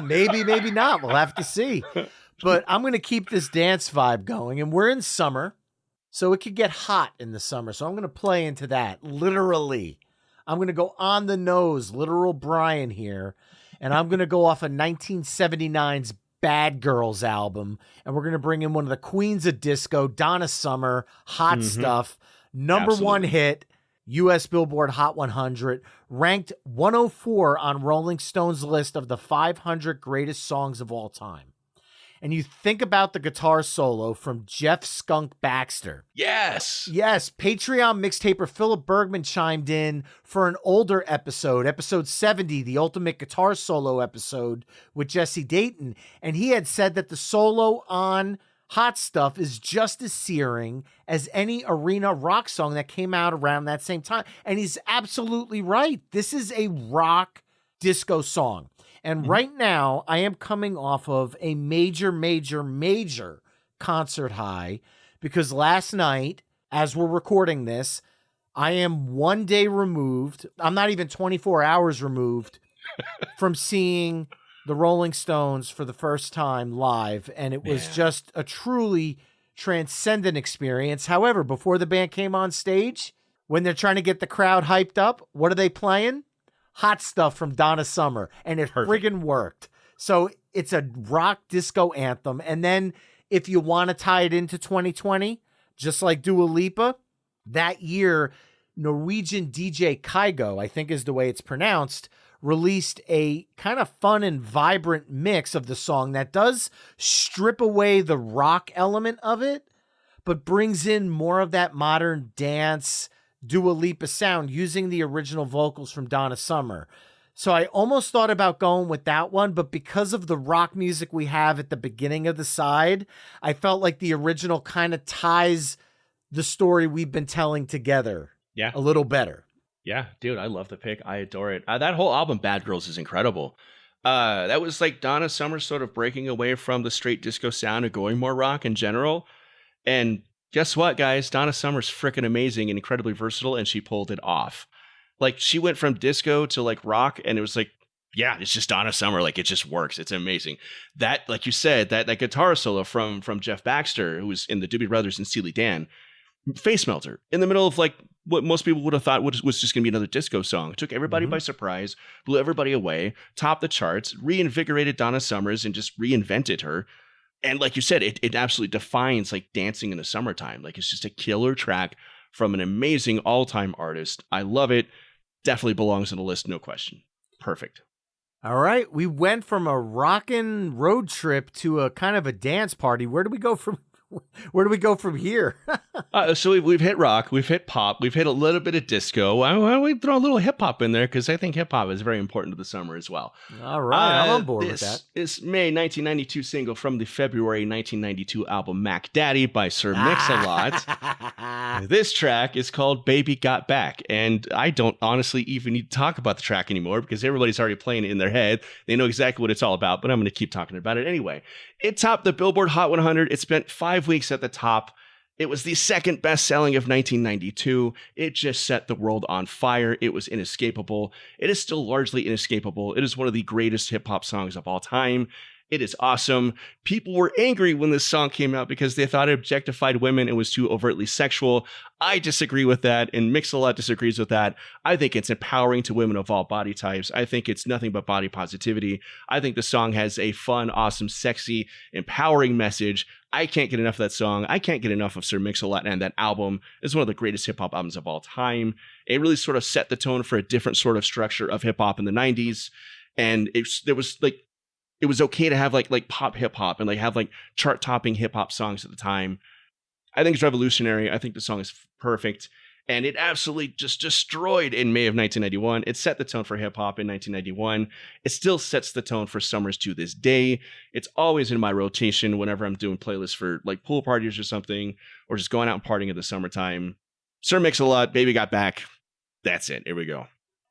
Maybe not. We'll have to see. But I'm going to keep this dance vibe going. And we're in summer, so it could get hot in the summer. So I'm going to play into that, literally. I'm going to go on the nose, literal Brian here. And I'm going to go off of 1979's Bad Girls album. And we're going to bring in one of the queens of disco, Donna Summer, Hot Stuff, number one hit, U.S. Billboard Hot 100, ranked 104 on Rolling Stone's list of the 500 greatest songs of all time. And you think about the guitar solo from Jeff Skunk Baxter.
Yes.
Patreon mixtaper Philip Bergman chimed in for an older episode 70, the ultimate guitar solo episode with Jesse Dayton. And he had said that the solo on Hot Stuff is just as searing as any arena rock song that came out around that same time. And he's absolutely right. This is a rock disco song. And right now, I am coming off of a major concert high because last night, as we're recording this, I am 1 day removed. I'm not even 24 hours removed from seeing the Rolling Stones for the first time live. And it was just a truly transcendent experience. However, before the band came on stage, when they're trying to get the crowd hyped up, what are they playing? Hot Stuff from Donna Summer, and it friggin' worked. So it's a rock disco anthem. And then if you want to tie it into 2020, just like Dua Lipa, that year, Norwegian DJ Kygo, I think is the way it's pronounced, released a kind of fun and vibrant mix of the song that does strip away the rock element of it, but brings in more of that modern dance Dua Lipa sound using the original vocals from Donna Summer. So I almost thought about going with that one, but because of the rock music we have at the beginning of the side, I felt like the original kind of ties the story we've been telling together a little better.
Yeah, dude, I love the pick. I adore it. That whole album, Bad Girls, is incredible. That was like Donna Summer sort of breaking away from the straight disco sound and going more rock in general. And guess what, guys? Donna Summer's freaking amazing and incredibly versatile, and she pulled it off. Like, she went from disco to like rock, and it was like, yeah, it's just Donna Summer. Like, it just works. It's amazing. That, like you said, that guitar solo from Jeff Baxter, who was in the Doobie Brothers and Steely Dan, face melter in the middle of like what most people would have thought was just going to be another disco song. It took everybody by surprise, blew everybody away, topped the charts, reinvigorated Donna Summers, and just reinvented her. And like you said, it absolutely defines like dancing in the summertime. Like, it's just a killer track from an amazing all-time artist. I love it. Definitely belongs on the list, no question. Perfect.
All right. We went from a rockin' road trip to a kind of a dance party. Where do we go from here?
So we've hit rock, we've hit pop, we've hit a little bit of disco. Why don't we throw a little hip hop in there? Because I think hip hop is very important to the summer as well.
All right, I'm on board with that.
This May 1992 single from the February 1992 album Mac Daddy by Sir Mix-a-Lot. This track is called Baby Got Back. And I don't honestly even need to talk about the track anymore because everybody's already playing it in their head. They know exactly what it's all about, but I'm going to keep talking about it anyway. It topped the Billboard Hot 100. It spent 5 weeks at the top. It was the second best selling of 1992. It just set the world on fire. It was inescapable. It is still largely inescapable. It is one of the greatest hip hop songs of all time. It is awesome. People were angry when this song came out because they thought it objectified women and was too overtly sexual. I disagree with that, and Mix-a-Lot disagrees with that. I think it's empowering to women of all body types. I think it's nothing but body positivity. I think the song has a fun, awesome, sexy, empowering message. I can't get enough of that song. I can't get enough of Sir Mix-a-Lot, and that album is one of the greatest hip-hop albums of all time. It really sort of set the tone for a different sort of structure of hip-hop in the 90s, and it was okay to have like pop hip hop and like have like chart topping hip hop songs at the time. I think it's revolutionary. I think the song is perfect, and it absolutely just destroyed in May of 1991. It set the tone for hip hop in 1991. It still sets the tone for summers to this day. It's always in my rotation whenever I'm doing playlists for like pool parties or something, or just going out and partying in the summertime. Sir Mix-a-Lot, Baby Got Back. That's it. Here we go.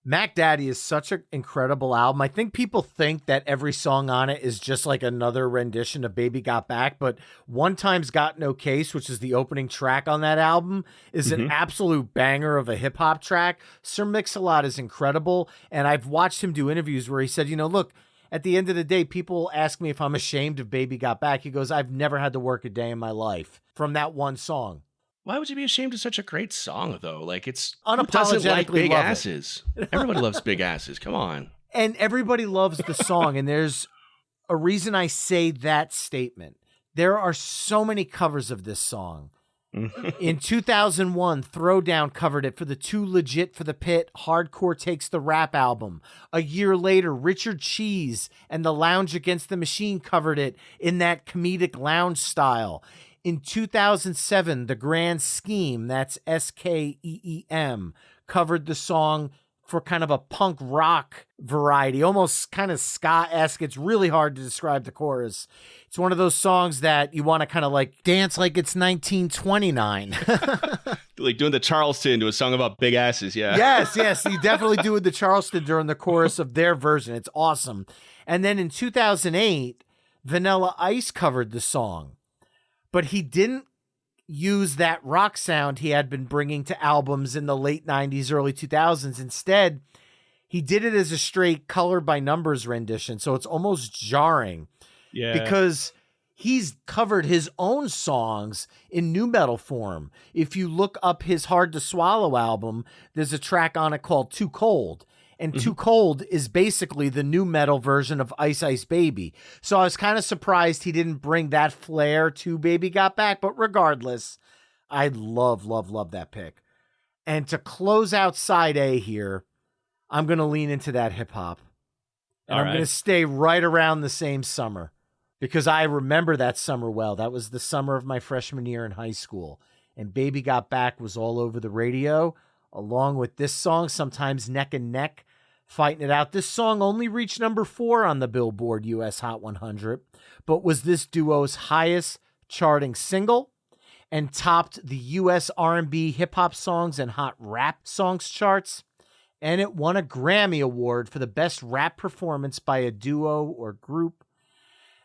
Mac Daddy is such an incredible album. I think people think that every song on it is just like another rendition of Baby Got Back, but One Time's Got No Case, which is the opening track on that album, is an absolute banger of a hip hop track. Sir Mix-a-Lot is incredible, and I've watched him do interviews where he said, look, at the end of the day, people ask me if I'm ashamed of Baby Got Back. He goes, I've never had to work a day in my life from that one song.
Why would you be ashamed of such a great song, though? Like, it's
unapologetically
who doesn't like big
love
asses. Everybody loves big asses. Come on.
And everybody loves the song. And there's a reason I say that statement. There are so many covers of this song. In 2001, Throwdown covered it for the Too Legit for the Pit Hardcore Takes the Rap album. A year later, Richard Cheese and the Lounge Against the Machine covered it in that comedic lounge style. In 2007, The Grand Scheme, that's SKEEM, covered the song for kind of a punk rock variety, almost kind of ska-esque. It's really hard to describe the chorus. It's one of those songs that you want to kind of like dance like it's 1929.
Like doing the Charleston to a song about big asses, yeah.
Yes, you definitely do with the Charleston during the chorus of their version. It's awesome. And then in 2008, Vanilla Ice covered the song. But he didn't use that rock sound he had been bringing to albums in the late 90s, early 2000s. Instead, he did it as a straight color by numbers rendition. So it's almost jarring. Yeah. Because he's covered his own songs in nu metal form. If you look up his Hard to Swallow album, there's a track on it called Too Cold. And Too Cold is basically the nu metal version of Ice Ice Baby. So I was kind of surprised he didn't bring that flair to Baby Got Back. But regardless, I love that pick. And to close out side A here, I'm going to lean into that hip hop. And I'm going to stay right around the same summer because I remember that summer well. That was the summer of my freshman year in high school. And Baby Got Back was all over the radio, along with this song, sometimes neck and neck, fighting it out. This song only reached number 4 on the Billboard US Hot 100, but was this duo's highest charting single and topped the US R&B hip hop songs and hot rap songs charts. And it won a Grammy Award for the best rap performance by a duo or group.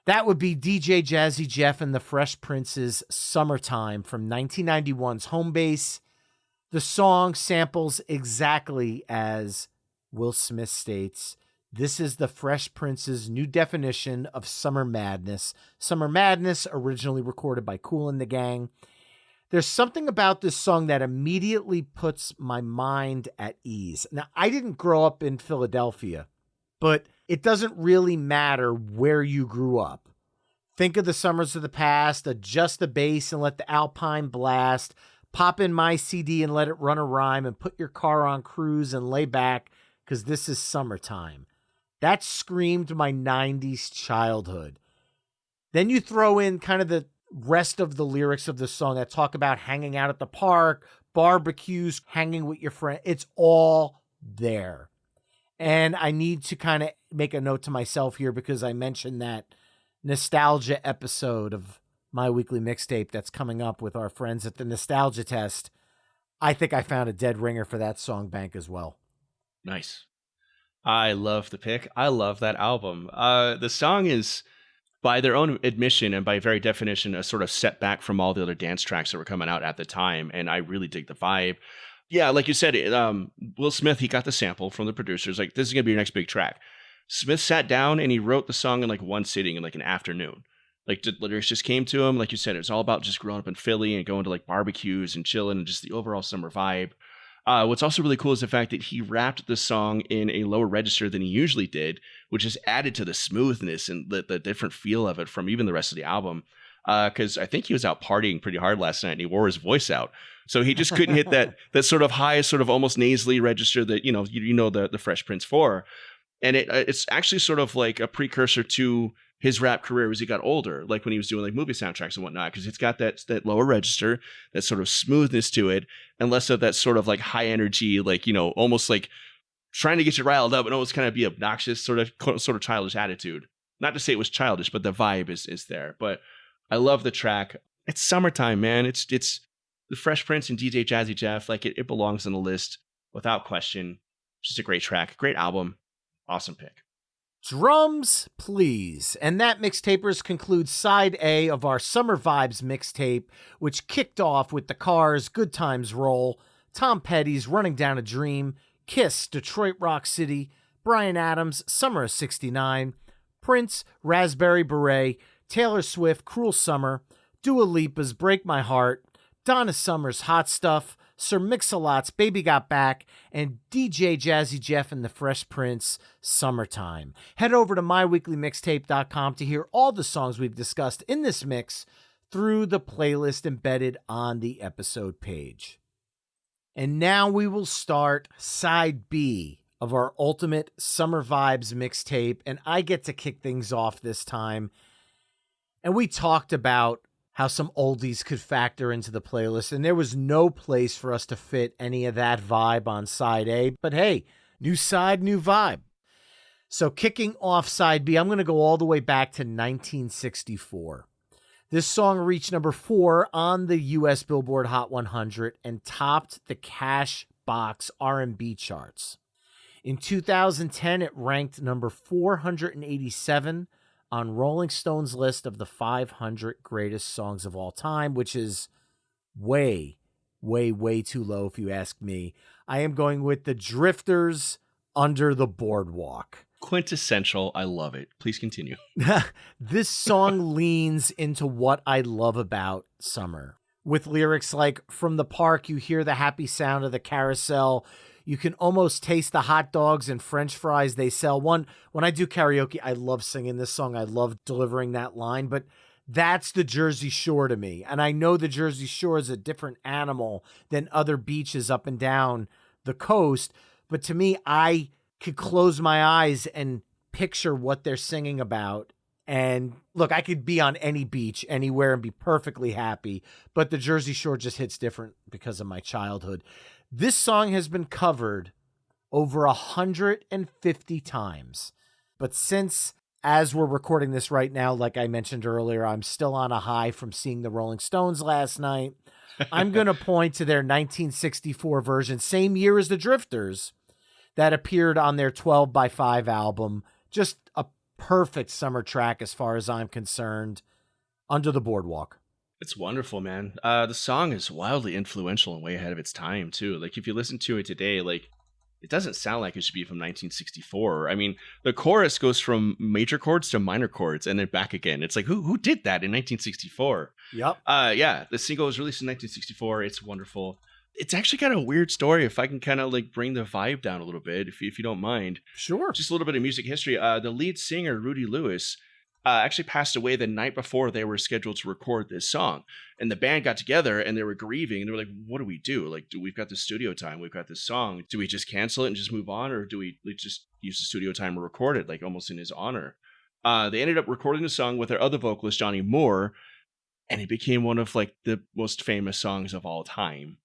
That would be DJ Jazzy Jeff and the Fresh Prince's Summertime from 1991's Home Base. The song samples exactly as Will Smith states, this is the Fresh Prince's new definition of summer madness. Summer Madness, originally recorded by Kool and the Gang. There's something about this song that immediately puts my mind at ease. Now, I didn't grow up in Philadelphia, but it doesn't really matter where you grew up. Think of the summers of the past, adjust the bass and let the Alpine blast, pop in my CD and let it run a rhyme and put your car on cruise and lay back because this is summertime. That screamed my 90s childhood. Then you throw in kind of the rest of the lyrics of the song that talk about hanging out at the park, barbecues, hanging with your friend. It's all there. And I need to kind of make a note to myself here because I mentioned that nostalgia episode of my weekly mixtape that's coming up with our friends at the Nostalgia Test. I think I found a dead ringer for that song bank as well.
Nice. I love the pick. I love that album. The song is, by their own admission and by very definition, a sort of setback from all the other dance tracks that were coming out at the time. And I really dig the vibe. Yeah, like you said, Will Smith, he got the sample from the producers. Like, this is going to be your next big track. Smith sat down and he wrote the song in like one sitting in like an afternoon. Like the lyrics just came to him. Like you said, it's all about just growing up in Philly and going to like barbecues and chilling and just the overall summer vibe. What's also really cool is the fact that he rapped the song in a lower register than he usually did, which has added to the smoothness and the different feel of it from even the rest of the album. Because I think he was out partying pretty hard last night and he wore his voice out. So he just couldn't hit that sort of high, sort of almost nasally register that, the Fresh Prince for. And it's actually sort of like a precursor to his rap career as he got older, like when he was doing like movie soundtracks and whatnot, because it's got that lower register, that sort of smoothness to it, and less of that sort of like high energy, like, almost like trying to get you riled up and almost kind of be obnoxious, sort of childish attitude. Not to say it was childish, but the vibe is there. But I love the track. It's summertime, man. It's the Fresh Prince and DJ Jazzy Jeff. Like it belongs on the list without question. Just a great track, great album, awesome pick.
Drums, please. And that, Mixtapers, concludes side A of our Summer Vibes mixtape, which kicked off with The Cars' Good Times Roll, Tom Petty's Running Down a Dream, Kiss, Detroit Rock City, Bryan Adams, Summer of '69, Prince, Raspberry Beret, Taylor Swift, Cruel Summer, Dua Lipa's Break My Heart, Donna Summer's Hot Stuff, Sir Mix-a-Lot's Baby Got Back, and DJ Jazzy Jeff and the Fresh Prince, Summertime. Head over to myweeklymixtape.com to hear all the songs we've discussed in this mix through the playlist embedded on the episode page. And now we will start side B of our ultimate Summer Vibes mixtape, and I get to kick things off this time. And we talked about how some oldies could factor into the playlist, and there was no place for us to fit any of that vibe on side A, but hey, new side, new vibe. So kicking off side B, I'm going to go all the way back to 1964. This song reached number 4 on the US Billboard Hot 100 and topped the Cash Box R&B charts. In 2010, it ranked number 487 on Rolling Stone's list of the 500 greatest songs of all time, which is way, way, way too low if you ask me. I am going with the Drifters' Under the Boardwalk.
Quintessential. I love it. Please continue.
This song leans into what I love about summer, with lyrics like, from the park, you hear the happy sound of the carousel. You can almost taste the hot dogs and French fries they sell. When I do karaoke, I love singing this song. I love delivering that line, but that's the Jersey Shore to me. And I know the Jersey Shore is a different animal than other beaches up and down the coast. But to me, I could close my eyes and picture what they're singing about. And look, I could be on any beach anywhere and be perfectly happy, but the Jersey Shore just hits different because of my childhood. This song has been covered over 150 times. But since, as we're recording this right now, like I mentioned earlier, I'm still on a high from seeing the Rolling Stones last night, I'm going to point to their 1964 version, same year as the Drifters, that appeared on their 12 by 5 album. Just a perfect summer track as far as I'm concerned. Under the Boardwalk.
It's wonderful, man. The song is wildly influential and way ahead of its time, too. Like, if you listen to it today, like, it doesn't sound like it should be from 1964. I mean, the chorus goes from major chords to minor chords and then back again. It's like, who did that in 1964?
Yep.
Yeah, the single was released in 1964. It's wonderful. It's actually got a weird story, if I can kind of like bring the vibe down a little bit, if you don't mind.
Sure.
Just a little bit of music history. The lead singer, Rudy Lewis, actually passed away the night before they were scheduled to record this song. And the band got together and they were grieving. And they were like, what do we do? Like, we've got the studio time. We've got this song. Do we just cancel it and just move on? Or do we just use the studio time to record it, like almost in his honor? They ended up recording the song with their other vocalist, Johnny Moore. And it became one of like the most famous songs of all time.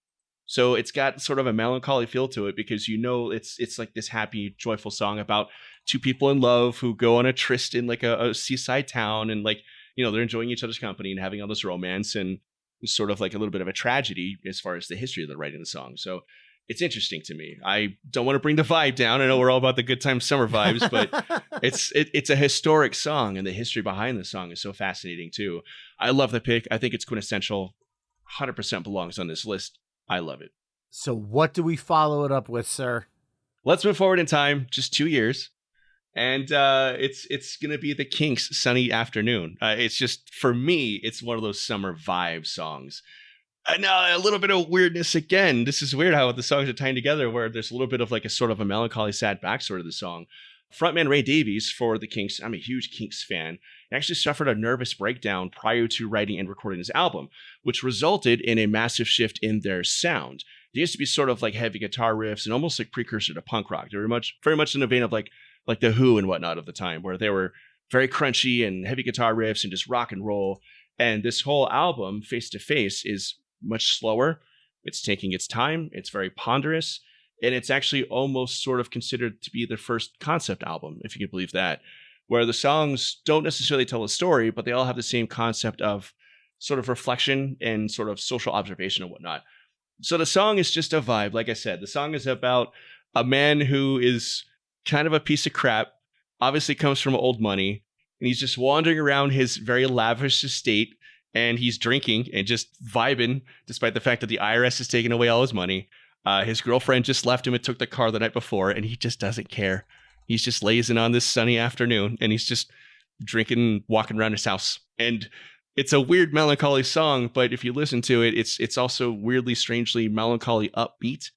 So it's got sort of a melancholy feel to it because, it's like this happy, joyful song about two people in love who go on a tryst in like a seaside town and like, they're enjoying each other's company and having all this romance, and it's sort of like a little bit of a tragedy as far as the history of the writing the song. So it's interesting to me. I don't want to bring the vibe down. I know we're all about the good time summer vibes, but it's a historic song, and the history behind the song is so fascinating too. I love the pick. I think it's quintessential. 100% belongs on this list. I love it.
So what do we follow it up with, sir?
Let's move forward in time, just 2 years. And it's gonna be the Kinks' "Sunny Afternoon." It's just, for me, it's one of those summer vibe songs. Now, a little bit of weirdness again. This is weird how the songs are tying together, where there's a little bit of like a sort of a melancholy, sad backstory to the song. Frontman Ray Davies for the Kinks, I'm a huge Kinks fan, actually suffered a nervous breakdown prior to writing and recording this album, which resulted in a massive shift in their sound. They used to be sort of like heavy guitar riffs and almost like precursor to punk rock. They were very much in the vein of like the Who and whatnot of the time, where they were very crunchy and heavy guitar riffs and just rock and roll. And this whole album, Face to Face, is much slower. It's taking its time. It's very ponderous. And it's actually almost sort of considered to be their first concept album, if you can believe that, where the songs don't necessarily tell a story, but they all have the same concept of sort of reflection and sort of social observation and whatnot. So the song is just a vibe. Like I said, the song is about a man who is kind of a piece of crap, obviously comes from old money, and he's just wandering around his very lavish estate, and he's drinking and just vibing, despite the fact that the IRS is taking away all his money. His girlfriend just left him and took the car the night before, and he just doesn't care. He's just lazing on this sunny afternoon, and he's just drinking, walking around his house. And it's a weird, melancholy song, but if you listen to it, it's also weirdly, strangely, melancholy, upbeat.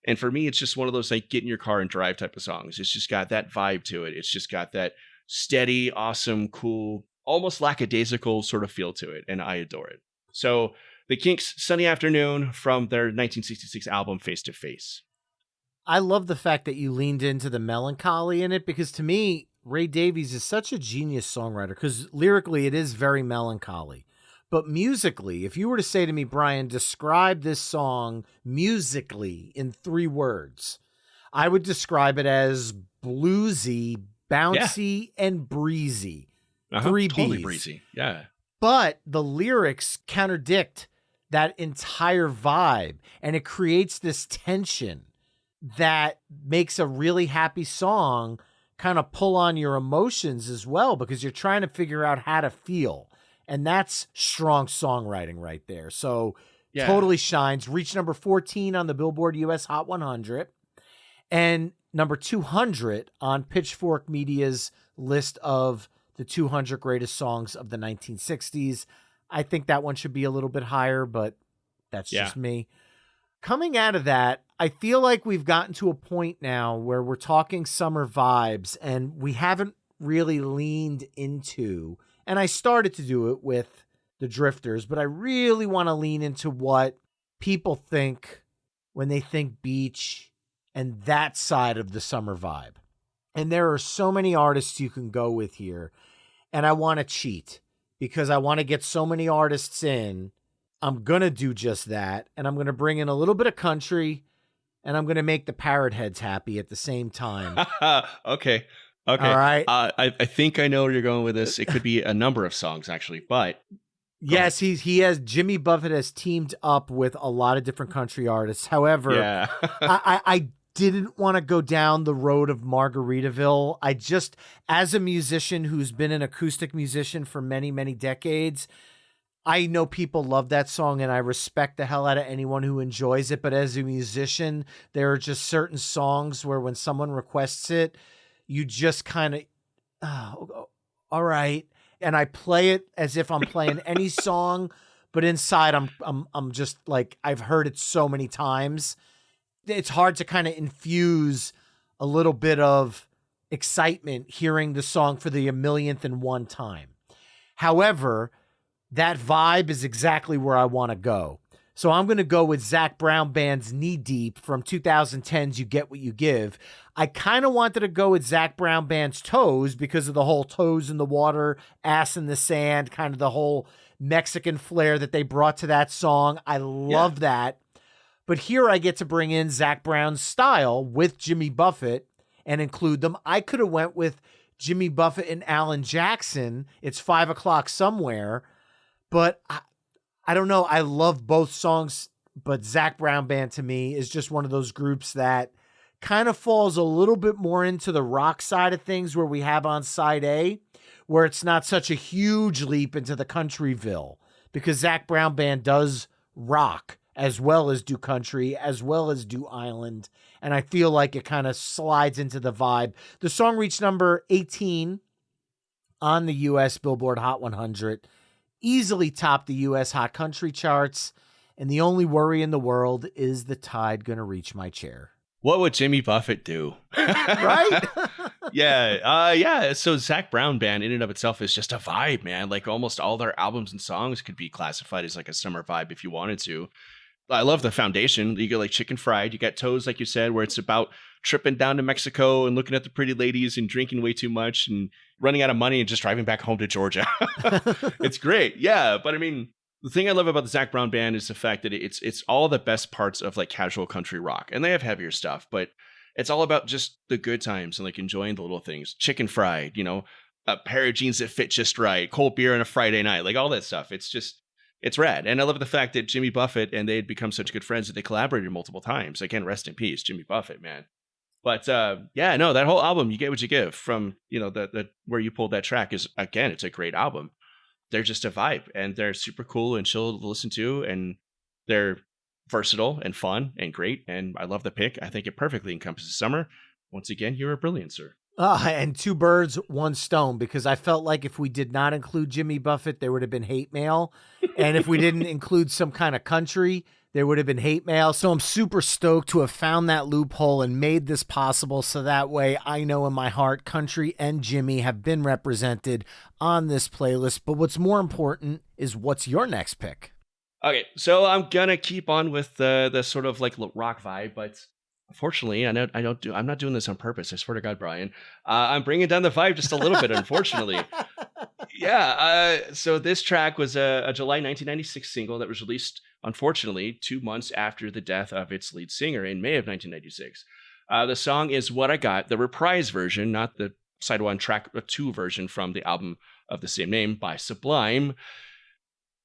And for me, it's just one of those like get in your car and drive type of songs. It's just got that vibe to it. It's just got that steady, awesome, cool, almost lackadaisical sort of feel to it, and I adore it. So the Kinks' "Sunny Afternoon" from their 1966 album Face to Face.
I love the fact that you leaned into the melancholy in it, because to me, Ray Davies is such a genius songwriter, because lyrically it is very melancholy. But musically, if you were to say to me, Brian, describe this song musically in 3 words, I would describe it as bluesy, bouncy, and breezy. 3
Totally
Bs.
breezy. Yeah.
But the lyrics contradict that entire vibe, and it creates this tension that makes a really happy song kind of pull on your emotions as well, because you're trying to figure out how to feel. And that's strong songwriting right there. So totally shines. Reached number 14 on the Billboard US Hot 100 and number 200 on Pitchfork Media's list of the 200 greatest songs of the 1960s. I think that one should be a little bit higher, but that's just me. Coming out of that, I feel like we've gotten to a point now where we're talking summer vibes, and we haven't really leaned into, and I started to do it with the Drifters, but I really want to lean into what people think when they think beach and that side of the summer vibe. And there are so many artists you can go with here, and I want to cheat because I want to get so many artists in. I'm going to do just that, and I'm going to bring in a little bit of country, and I'm going to make the Parrot Heads happy at the same time.
Okay.
All right.
I think I know where you're going with this. It could be a number of songs, actually, but...
Yes, he has. Jimmy Buffett has teamed up with a lot of different country artists. However, I didn't want to go down the road of Margaritaville. I just, as a musician who's been an acoustic musician for many, many decades, I know people love that song and I respect the hell out of anyone who enjoys it. But as a musician, there are just certain songs where when someone requests it, you just kind of, all right. And I play it as if I'm playing any song, but inside I'm just like, I've heard it so many times. It's hard to kind of infuse a little bit of excitement hearing the song for the 1,000,000th time. However, that vibe is exactly where I want to go. So I'm going to go with Zac Brown Band's Knee Deep from 2010's You Get What You Give. I kind of wanted to go with Zac Brown Band's Toes because of the whole toes in the water, ass in the sand, kind of the whole Mexican flair that they brought to that song. I love that. But here I get to bring in Zac Brown's style with Jimmy Buffett and include them. I could have went with Jimmy Buffett and Alan Jackson. It's 5 o'clock somewhere. But I don't know. I love both songs, but Zac Brown Band to me is just one of those groups that kind of falls a little bit more into the rock side of things where we have on side A, where it's not such a huge leap into the countryville because Zac Brown Band does rock as well as do country, as well as do island. And I feel like it kind of slides into the vibe. The song reached number 18 on the U.S. Billboard Hot 100, easily topped the U.S. Hot Country charts. And the only worry in the world is the tide going to reach my chair.
What would Jimmy Buffett do?
Right?
Yeah. So Zach Brown Band in and of itself is just a vibe, man. Like almost all their albums and songs could be classified as like a summer vibe if you wanted to. I love the foundation. You get like Chicken Fried. You got Toes, like you said, where it's about tripping down to Mexico and looking at the pretty ladies and drinking way too much and running out of money and just driving back home to Georgia. It's great. Yeah. But I mean, the thing I love about the Zach Brown Band is the fact that it's all the best parts of like casual country rock, and they have heavier stuff, but it's all about just the good times and like enjoying the little things. Chicken Fried, you know, a pair of jeans that fit just right, cold beer on a Friday night, like all that stuff. It's rad. And I love the fact that Jimmy Buffett and they had become such good friends that they collaborated multiple times. Again, rest in peace, Jimmy Buffett, man. But that whole album, you get what you give from, you know, the where you pulled that track is, again, it's a great album. They're just a vibe, and they're super cool and chill to listen to, and they're versatile and fun and great. And I love the pick. I think it perfectly encompasses summer. Once again, you're a brilliant, sir.
And two birds, one stone, because I felt like if we did not include Jimmy Buffett, there would have been hate mail. And if we didn't include some kind of country, there would have been hate mail. So I'm super stoked to have found that loophole and made this possible. So that way I know in my heart, country and Jimmy have been represented on this playlist. But what's more important is what's your next pick?
Okay, so I'm going to keep on with the sort of like rock vibe, but unfortunately, I'm not doing this on purpose. I swear to God, Brian. I'm bringing down the vibe just a little bit, unfortunately. So this track was a July 1996 single that was released, unfortunately, 2 months after the death of its lead singer in May of 1996. The song is What I Got, the reprise version, not the side one track 2 version from the album of the same name by Sublime.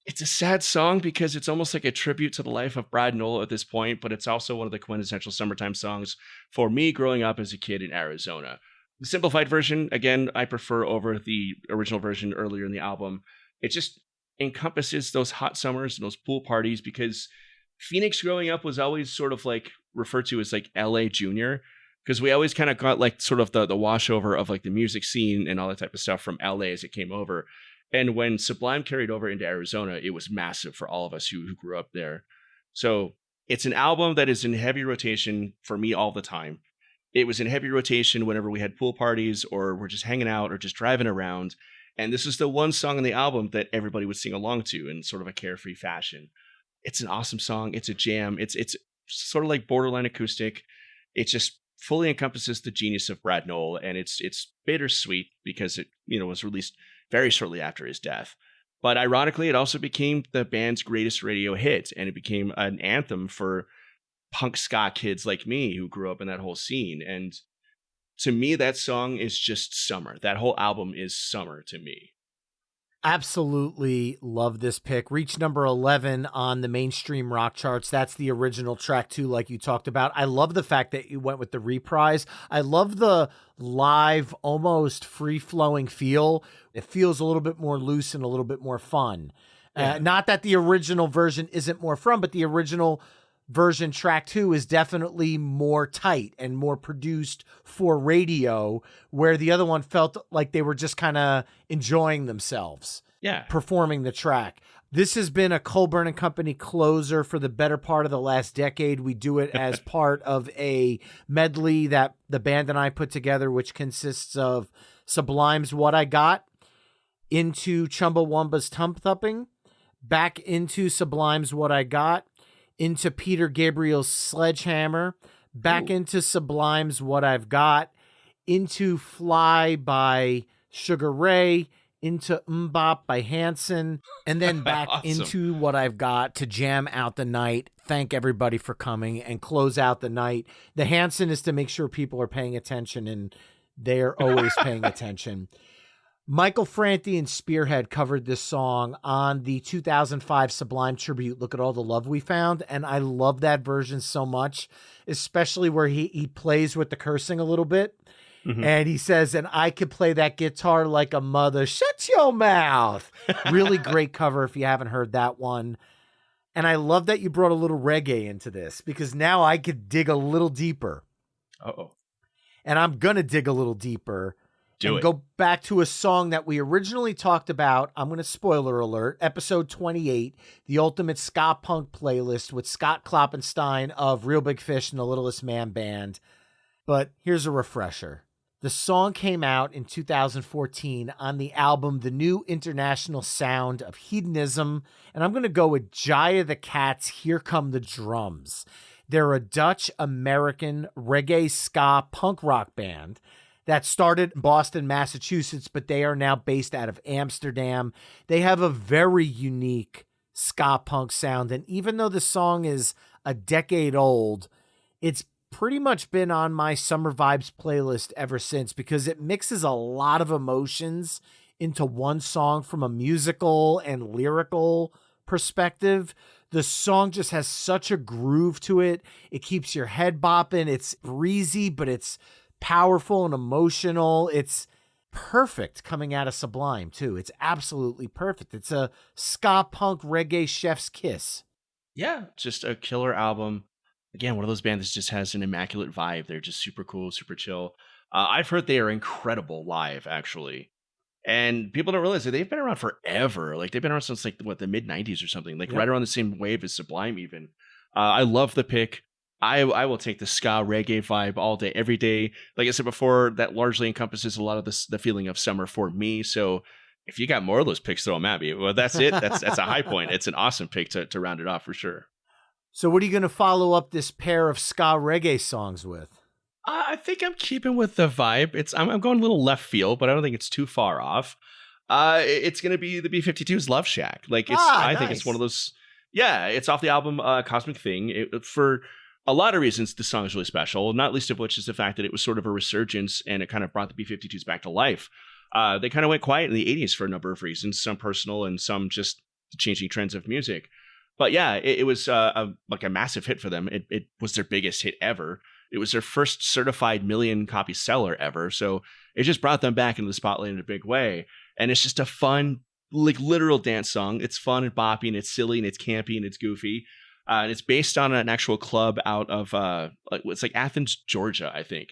It's a sad song because it's almost like a tribute to the life of Brad Noel at this point, but it's also one of the quintessential summertime songs for me growing up as a kid in Arizona. The simplified version, again, I prefer over the original version earlier in the album. It just encompasses those hot summers and those pool parties, because Phoenix growing up was always sort of like referred to as like LA Junior, because we always kind of got like sort of the washover of like the music scene and all that type of stuff from LA as it came over. And when Sublime carried over into Arizona, it was massive for all of us who grew up there. So it's an album that is in heavy rotation for me all the time. It was in heavy rotation whenever we had pool parties or we're just hanging out or just driving around. And this is the one song on the album that everybody would sing along to in sort of a carefree fashion. It's an awesome song. It's a jam. It's sort of like borderline acoustic. It just fully encompasses the genius of Brad Noel, and it's bittersweet because it, you know, was released very shortly after his death. But ironically, it also became the band's greatest radio hit, and it became an anthem for punk ska kids like me who grew up in that whole scene. And to me, that song is just summer. That whole album is summer to me.
Absolutely love this pick. Reached number 11 on the mainstream rock charts. That's the original track too, like you talked about. I love the fact that you went with the reprise. I love the live, almost free-flowing feel. It feels a little bit more loose and a little bit more fun. Yeah. Not that the original version isn't more fun, but the original version track 2 is definitely more tight and more produced for radio, where the other one felt like they were just kind of enjoying themselves, performing the track. This has been a Colburn and Company closer for the better part of the last decade. We do it as part of a medley that the band and I put together, which consists of Sublime's What I Got, into Chumbawamba's Tump Thumping, back into Sublime's What I Got, into Peter Gabriel's Sledgehammer, back into Sublime's What I've Got, into Fly by Sugar Ray, into Mbop by Hanson, and then back
Awesome.
into What I've Got to jam out the night. Thank everybody for coming and close out the night. The Hanson is to make sure people are paying attention, and they're always paying attention. Michael Franti and Spearhead covered this song on the 2005 Sublime tribute, Look at All the Love We Found, and I love that version so much, especially where he plays with the cursing a little bit, and he says, and I could play that guitar like a mother. Shut your mouth. Really great cover if you haven't heard that one. And I love that you brought a little reggae into this because now I could dig a little deeper.
Uh-oh.
And I'm going to dig a little deeper
Do it.
Go back to a song that we originally talked about. I'm going to spoiler alert, episode 28, the ultimate ska punk playlist with Scott Kloppenstein of Real Big Fish and the Littlest Man Band. But here's a refresher. The song came out in 2014 on the album The New International Sound of Hedonism, and I'm going to go with Jaya the Cat's Here Come the Drums. They're a Dutch-American reggae ska punk rock band that started in Boston, Massachusetts, but they are now based out of Amsterdam. They have a very unique ska punk sound, and even though the song is a decade old, it's pretty much been on my Summer Vibes playlist ever since because it mixes a lot of emotions into one song from a musical and lyrical perspective. The song just has such a groove to it. It keeps your head bopping. It's breezy, but it's powerful and emotional. It's perfect coming out of Sublime too. It's absolutely perfect. It's a ska punk reggae chef's kiss.
Yeah, just a killer album. Again, one of those bands that just has an immaculate vibe. They're just super cool, super chill. I've heard they are incredible live, actually. And people don't realize that they've been around forever. Like, they've been around since, like, the mid-90s or something. Like, right around the same wave as Sublime, even. I love the pick. I will take the ska reggae vibe all day, every day. Like I said before, that largely encompasses a lot of the feeling of summer for me. So if you got more of those picks, throw them at me. Well, that's it. That's a high point. It's an awesome pick to round it off for sure.
So what are you going to follow up this pair of ska reggae songs with?
I think I'm keeping with the vibe. I'm going a little left field, but I don't think it's too far off. It's going to be the B-52's Love Shack. Like, I think it's one of those. Yeah, it's off the album Cosmic Thing. For a lot of reasons, the song is really special. Not least of which is the fact that it was sort of a resurgence, and it kind of brought the B-52s back to life. They kind of went quiet in the 80s for a number of reasons, some personal and some just changing trends of music. But yeah, it was like a massive hit for them. It was their biggest hit ever. It was their first certified million-copy seller ever. So it just brought them back into the spotlight in a big way. And it's just a fun, like, literal dance song. It's fun and boppy, and it's silly, and it's campy, and it's goofy. And it's based on an actual club out of, it's like Athens, Georgia, I think.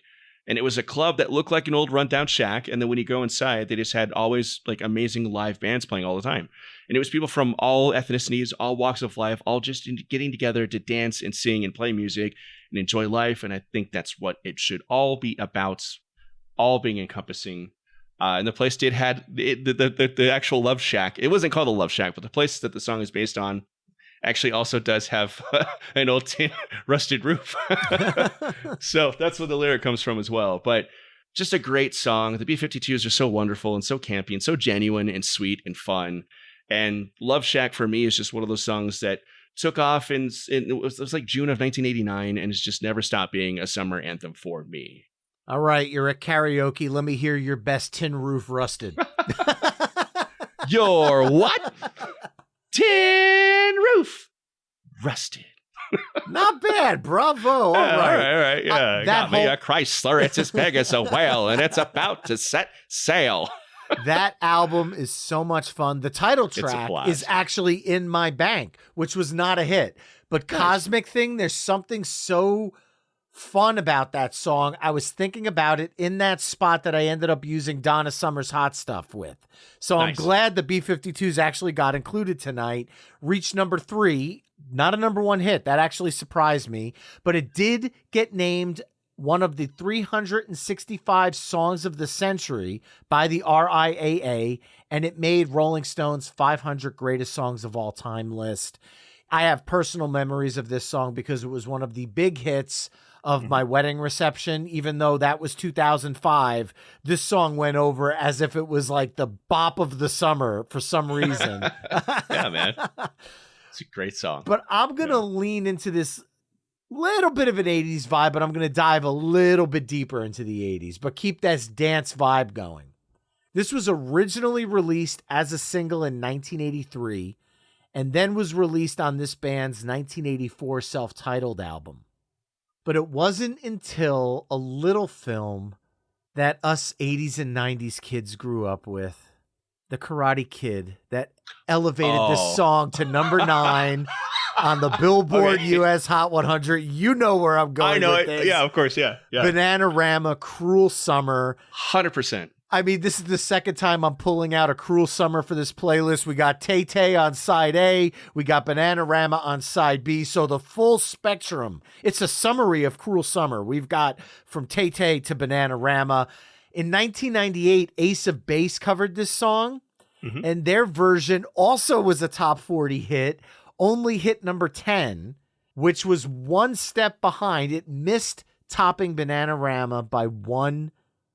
And it was a club that looked like an old rundown shack. And then when you go inside, they just had always like amazing live bands playing all the time. And it was people from all ethnicities, all walks of life, all just getting together to dance and sing and play music and enjoy life. And I think that's what it should all be about, all being encompassing. And the place had the actual Love Shack. It wasn't called a Love Shack, but the place that the song is based on actually also does have an old tin rusted roof. So that's where the lyric comes from as well. But just a great song. The B-52s are so wonderful and so campy and so genuine and sweet and fun. And Love Shack for me is just one of those songs that took off and it was like June of 1989 and it's just never stopped being a summer anthem for me.
All right, you're at karaoke. Let me hear your best Tin Roof Rusted.
Your what? Tin Roof Rusted.
Not bad. Bravo. All right.
All right. Yeah. Got me a Chrysler. It's as big as a whale, and it's about to set sail.
That album is so much fun. The title track is actually in my bank, which was not a hit. But Cosmic Thing, there's something so fun about that song. I was thinking about it in that spot that I ended up using Donna Summer's Hot Stuff with. So I'm glad the B-52s actually got included tonight. Reached number 3, not a number 1 hit. That actually surprised me, but it did get named one of the 365 songs of the century by the RIAA, and it made Rolling Stone's 500 greatest songs of all time list. I have personal memories of this song because it was one of the big hits of my wedding reception. Even though that was 2005, this song went over as if it was like the bop of the summer for some reason.
Yeah, man. It's a great song.
But I'm going to lean into this little bit of an 80s vibe, but I'm going to dive a little bit deeper into the 80s, but keep this dance vibe going. This was originally released as a single in 1983 and then was released on this band's 1984 self-titled album. But it wasn't until a little film that us 80s and 90s kids grew up with, The Karate Kid, that elevated this song to number 9 on the Billboard US Hot 100. You know where I'm going.
I know
with
it.
this.
Yeah, of course. Yeah.
Bananarama, Cruel Summer.
100%.
I mean, this is the second time I'm pulling out a Cruel Summer for this playlist. We got Tay Tay on side A. We got Bananarama on side B. So the full spectrum. It's a summary of Cruel Summer. We've got from Tay Tay to Bananarama. In 1998, Ace of Base covered this song, and their version also was a top 40 hit, only hit number 10, which was one step behind. It missed topping Bananarama by one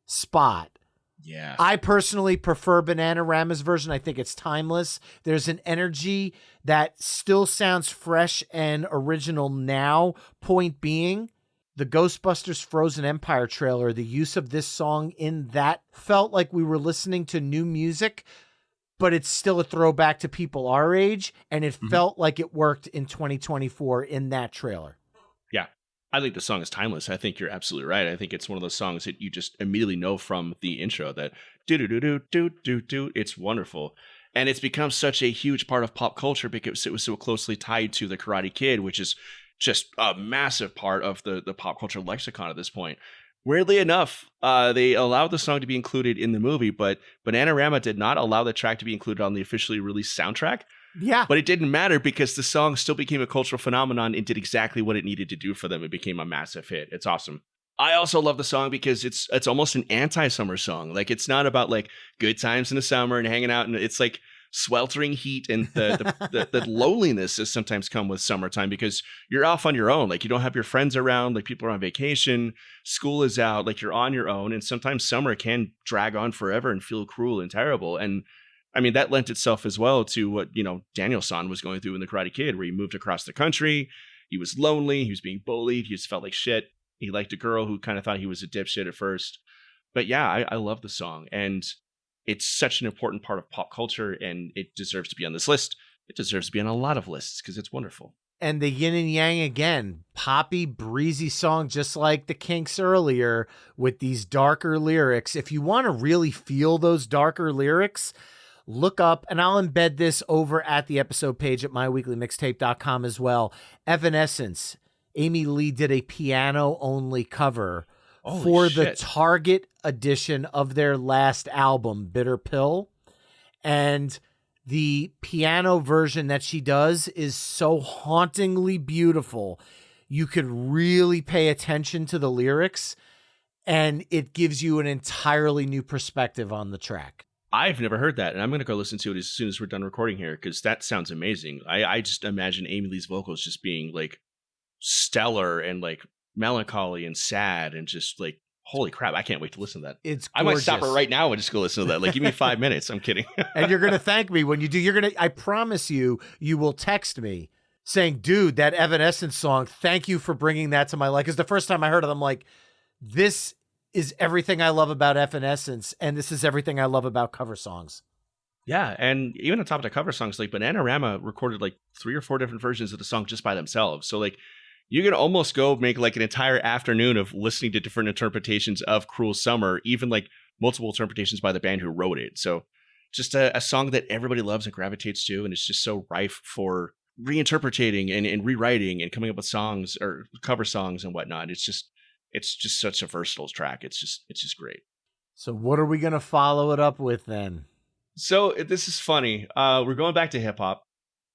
spot.
Yeah.
I personally prefer Bananarama's version. I think it's timeless. There's an energy that still sounds fresh and original now. Point being, the Ghostbusters Frozen Empire trailer, the use of this song in that felt like we were listening to new music, but it's still a throwback to people our age, and it felt like it worked in 2024 in that trailer.
Yeah. I think the song is timeless. I think you're absolutely right. I think it's one of those songs that you just immediately know from the intro that do-do-do-do-do-do-do. It's wonderful. And it's become such a huge part of pop culture because it was so closely tied to The Karate Kid, which is just a massive part of the pop culture lexicon at this point. Weirdly enough, they allowed the song to be included in the movie, but Bananarama did not allow the track to be included on the officially released soundtrack.
Yeah.
But it didn't matter because the song still became a cultural phenomenon and did exactly what it needed to do for them. It became a massive hit. It's awesome. I also love the song because it's almost an anti-summer song. Like, it's not about like good times in the summer and hanging out, and it's like sweltering heat and the loneliness that sometimes come with summertime because you're off on your own. Like, you don't have your friends around, like people are on vacation, school is out, like you're on your own. And sometimes summer can drag on forever and feel cruel and terrible. And I mean, that lent itself as well to what, Daniel-san was going through in The Karate Kid, where he moved across the country. He was lonely. He was being bullied. He just felt like shit. He liked a girl who kind of thought he was a dipshit at first. But yeah, I love the song. And it's such an important part of pop culture, and it deserves to be on this list. It deserves to be on a lot of lists because it's wonderful.
And the yin and yang again, poppy, breezy song, just like the Kinks earlier, with these darker lyrics. If you want to really feel those darker lyrics, look up, and I'll embed this over at the episode page at myweeklymixtape.com as well. Evanescence. Amy Lee did a piano-only cover for the Target edition of their last album, Bitter Pill. And the piano version that she does is so hauntingly beautiful. You could really pay attention to the lyrics, and it gives you an entirely new perspective on the track.
I've never heard that, and I'm going to go listen to it as soon as we're done recording here because that sounds amazing. I just imagine Amy Lee's vocals just being like stellar and like melancholy and sad and just like, holy crap, I can't wait to listen to that.
It's gorgeous.
I might stop her right now and just go listen to that. Like, give me 5 minutes. I'm kidding.
And you're going to thank me when you do. I promise you will text me saying, dude, that Evanescence song, thank you for bringing that to my life. Because the first time I heard it, I'm like, this is everything I love about Evanescence, and this is everything I love about cover songs.
Yeah, and even on top of the cover songs, like Bananarama recorded like 3 or 4 different versions of the song just by themselves. So like, you can almost go make like an entire afternoon of listening to different interpretations of Cruel Summer, even like multiple interpretations by the band who wrote it. So just a song that everybody loves and gravitates to, and it's just so rife for reinterpreting and rewriting and coming up with songs or cover songs and whatnot. It's just such a versatile track. It's just great.
So what are we going to follow it up with then?
So this is funny. We're going back to hip hop,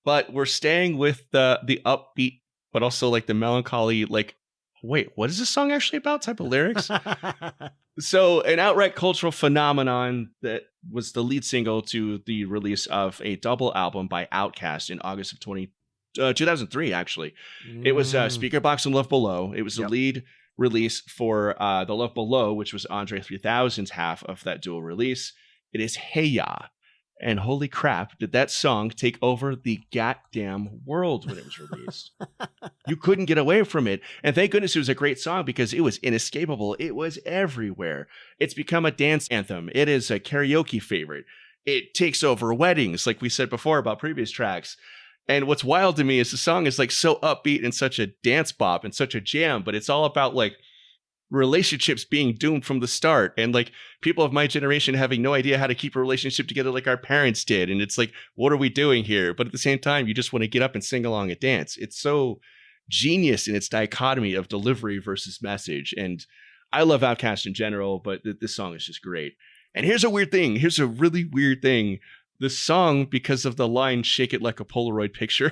but we're staying with the upbeat, but also like the melancholy, like, wait, what is this song actually about type of lyrics? So an outright cultural phenomenon that was the lead single to the release of a double album by Outkast in August of 2003, actually. It was Speaker Box and Love Below. It was the lead release for the Love Below, which was Andre 3000's half of that dual release. It is Hey Ya. And holy crap, did that song take over the goddamn world when it was released. You couldn't get away from it. And thank goodness it was a great song because it was inescapable. It was everywhere. It's become a dance anthem. It is a karaoke favorite. It takes over weddings, like we said before about previous tracks. And what's wild to me is the song is like so upbeat and such a dance bop and such a jam, but it's all about like relationships being doomed from the start, and like people of my generation having no idea how to keep a relationship together like our parents did. And it's like, what are we doing here? But at the same time, you just want to get up and sing along and dance. It's so genius in its dichotomy of delivery versus message. And I love Outkast in general, but this song is just great. And here's a weird thing. Here's a really weird thing. The song, because of the line, "Shake it like a Polaroid picture,"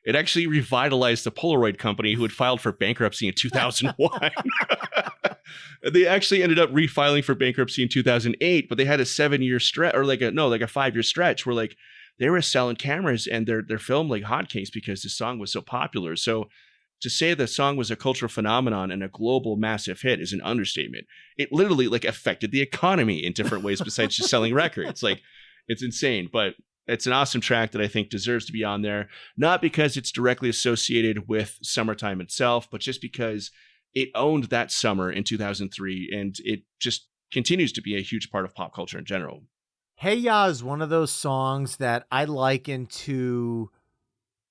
it actually revitalized the Polaroid company, who had filed for bankruptcy in 2001. They actually ended up refiling for bankruptcy in 2008, but they had a 7-year stretch, or like a 5-year stretch where like they were selling cameras and their film like hotcakes because the song was so popular. So to say the song was a cultural phenomenon and a global massive hit is an understatement. It literally like affected the economy in different ways besides just selling records. Like, it's insane, but it's an awesome track that I think deserves to be on there. Not because it's directly associated with summertime itself, but just because it owned that summer in 2003, and it just continues to be a huge part of pop culture in general.
Hey Ya is one of those songs that I liken to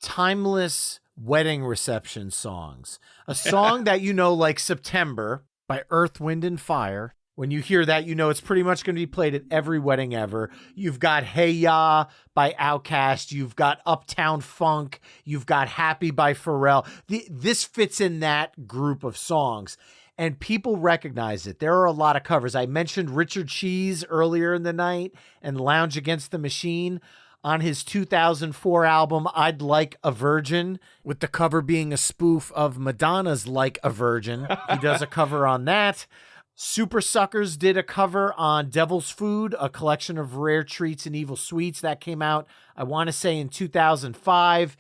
timeless wedding reception songs. A song that, like September by Earth, Wind, and Fire. When you hear that, it's pretty much going to be played at every wedding ever. You've got Hey Ya by Outkast. You've got Uptown Funk. You've got Happy by Pharrell. This fits in that group of songs, and people recognize it. There are a lot of covers. I mentioned Richard Cheese earlier in the night and Lounge Against the Machine on his 2004 album, I'd Like a Virgin, with the cover being a spoof of Madonna's Like a Virgin. He does a cover on that. Super Suckers did a cover on Devil's Food, a collection of rare treats and evil sweets that came out, I want to say in 2005.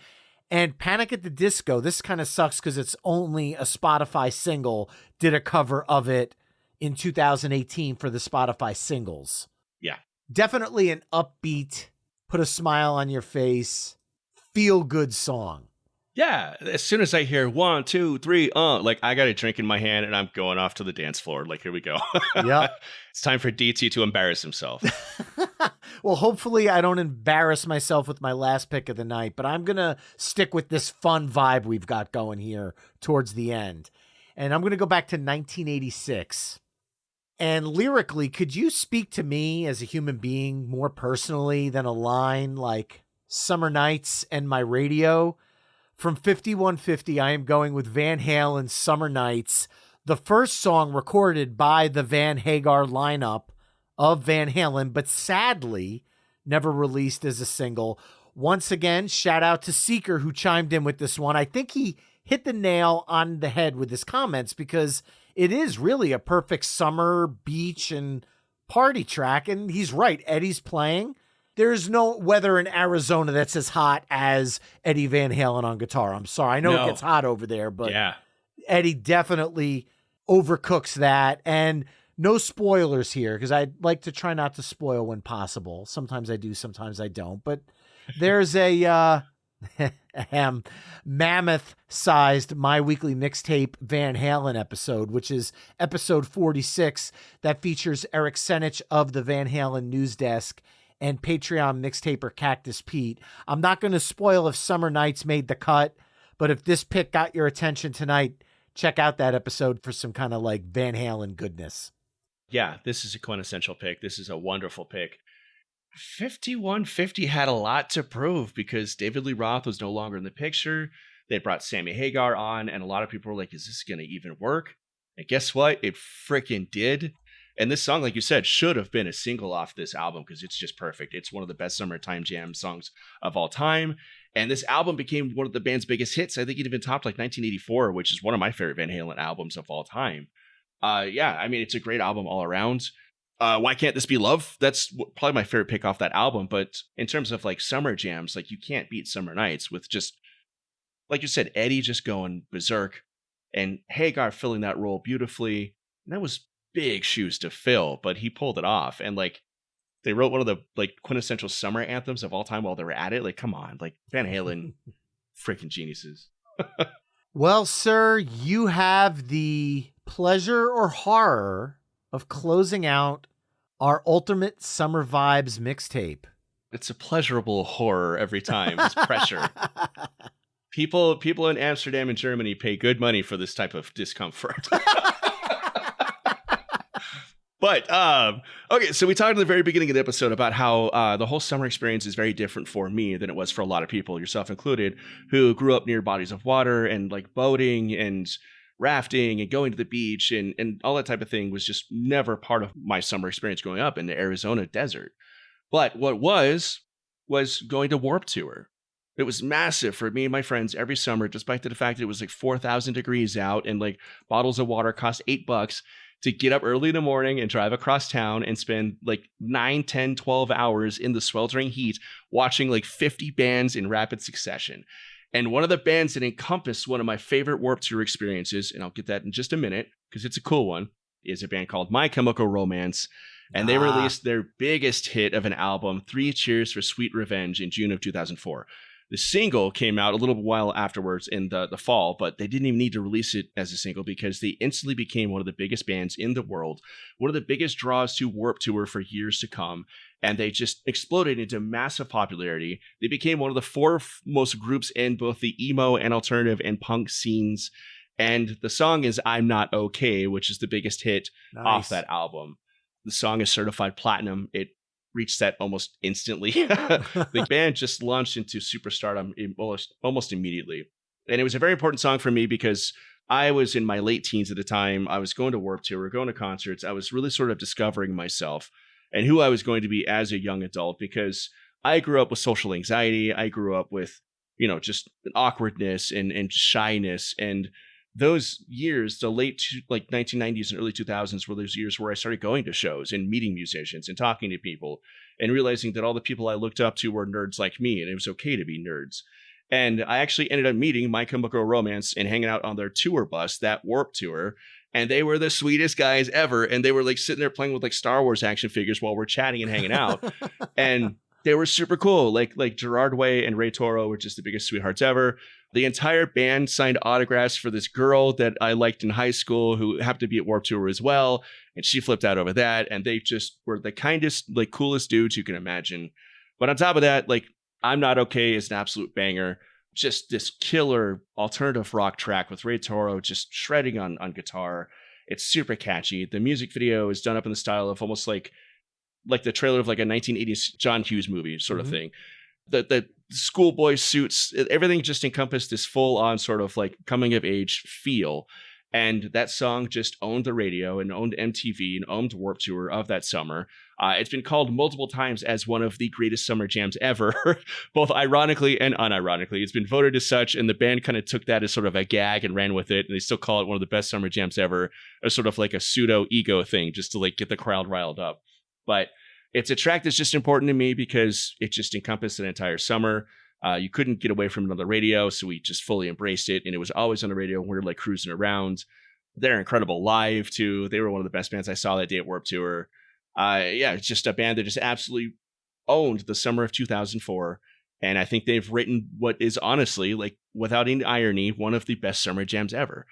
And Panic at the Disco, this kind of sucks because it's only a Spotify single, did a cover of it in 2018 for the Spotify singles.
Yeah.
Definitely an upbeat, put a smile on your face, feel good song.
Yeah, as soon as I hear 1, 2, 3, like I got a drink in my hand and I'm going off to the dance floor. Like, here we go.
Yeah.
It's time for DT to embarrass himself.
Well, hopefully I don't embarrass myself with my last pick of the night, but I'm going to stick with this fun vibe we've got going here towards the end. And I'm going to go back to 1986. And lyrically, could you speak to me as a human being more personally than a line like "Summer Nights" and "My Radio"? From 5150, I am going with Van Halen's "Summer Nights," the first song recorded by the Van Hagar lineup of Van Halen, but sadly never released as a single. Once again, shout out to Seeker, who chimed in with this one. I think he hit the nail on the head with his comments, because it is really a perfect summer, beach, and party track. And he's right, Eddie's playing. There's no weather in Arizona that's as hot as Eddie Van Halen on guitar. I'm sorry. I know It gets hot over there, but yeah, Eddie definitely overcooks that. And no spoilers here, because I like to try not to spoil when possible. Sometimes I do, sometimes I don't. But there's a mammoth-sized My Weekly Mixtape Van Halen episode, which is episode 46, that features Eric Senich of the Van Halen News Desk and Patreon mixtaper Cactus Pete. I'm not going to spoil if Summer Nights made the cut, but if this pick got your attention tonight, check out that episode for some kind of like Van Halen goodness.
Yeah, this is a quintessential pick. This is a wonderful pick. 5150 had a lot to prove because David Lee Roth was no longer in the picture. They brought Sammy Hagar on, and a lot of people were like, is this going to even work? And guess what? It freaking did. And this song, like you said, should have been a single off this album because it's just perfect. It's one of the best summertime jam songs of all time. And this album became one of the band's biggest hits. I think it even topped like 1984, which is one of my favorite Van Halen albums of all time. Yeah, I mean, it's a great album all around. Why Can't This Be Love? That's probably my favorite pick off that album. But in terms of like summer jams, like you can't beat Summer Nights with just, like you said, Eddie just going berserk and Hagar filling that role beautifully. And that was big shoes to fill, but he pulled it off. And like they wrote one of the like quintessential summer anthems of all time while they were at it. Like, come on, like Van Halen, freaking geniuses.
Well, sir, you have the pleasure or horror of closing out our ultimate summer vibes mixtape.
It's a pleasurable horror every time. It's pressure. People in Amsterdam and Germany pay good money for this type of discomfort. But okay, so we talked at the very beginning of the episode about how the whole summer experience is very different for me than it was for a lot of people, yourself included, who grew up near bodies of water and like boating and rafting and going to the beach and all that type of thing was just never part of my summer experience growing up in the Arizona desert. But what was going to Warped Tour. It was massive for me and my friends every summer, despite the fact that it was like 4,000 degrees out and like bottles of water cost $8 to get up early in the morning and drive across town and spend like 9, 10, 12 hours in the sweltering heat watching like 50 bands in rapid succession. And one of the bands that encompassed one of my favorite Warped Tour experiences, and I'll get that in just a minute because it's a cool one, is a band called My Chemical Romance. And they released their biggest hit of an album, 3 Cheers for Sweet Revenge, in June of 2004. The single came out a little while afterwards in the fall, but they didn't even need to release it as a single because they instantly became one of the biggest bands in the world, one of the biggest draws to Warped Tour for years to come, and they just exploded into massive popularity. They became one of the 4 most groups in both the emo and alternative and punk scenes, and the song is I'm Not Okay, which is the biggest hit off that album. The song is certified platinum. It reached that almost instantly. The band just launched into superstardom almost immediately. And it was a very important song for me because I was in my late teens at the time. I was going to Warped Tour, going to concerts. I was really sort of discovering myself and who I was going to be as a young adult because I grew up with social anxiety. I grew up with, just awkwardness and shyness. And those years, the late 1990s and early 2000s were those years where I started going to shows and meeting musicians and talking to people and realizing that all the people I looked up to were nerds like me and it was okay to be nerds. And I actually ended up meeting My Chemical Romance and hanging out on their tour bus, that Warped Tour. And they were the sweetest guys ever. And they were like sitting there playing with like Star Wars action figures while we're chatting and hanging out. And they were super cool. Like Gerard Way and Ray Toro were just the biggest sweethearts ever. The entire band signed autographs for this girl that I liked in high school who happened to be at Warped Tour as well. And she flipped out over that. And they just were the kindest, coolest dudes you can imagine. But on top of that, I'm Not Okay is an absolute banger. Just this killer alternative rock track with Ray Toro just shredding on guitar. It's super catchy. The music video is done up in the style of almost like the trailer of like a 1980s John Hughes movie sort of thing. The schoolboy suits, everything just encompassed this full on sort of like coming of age feel. And that song just owned the radio and owned MTV and owned Warped Tour of that summer. It's been called multiple times as one of the greatest summer jams ever, both ironically and unironically. It's been voted as such, and the band kind of took that as sort of a gag and ran with it, and they still call it one of the best summer jams ever, as sort of like a pseudo ego thing, just to like get the crowd riled up. But it's a track that's just important to me because it just encompassed an entire summer. You couldn't get away from it on the radio, so we just fully embraced it, and it was always on the radio when we were like cruising around. They're incredible live too. They were one of the best bands I saw that day at Warped Tour. It's just a band that just absolutely owned the summer of 2004, and I think they've written what is honestly, like without any irony, one of the best summer jams ever.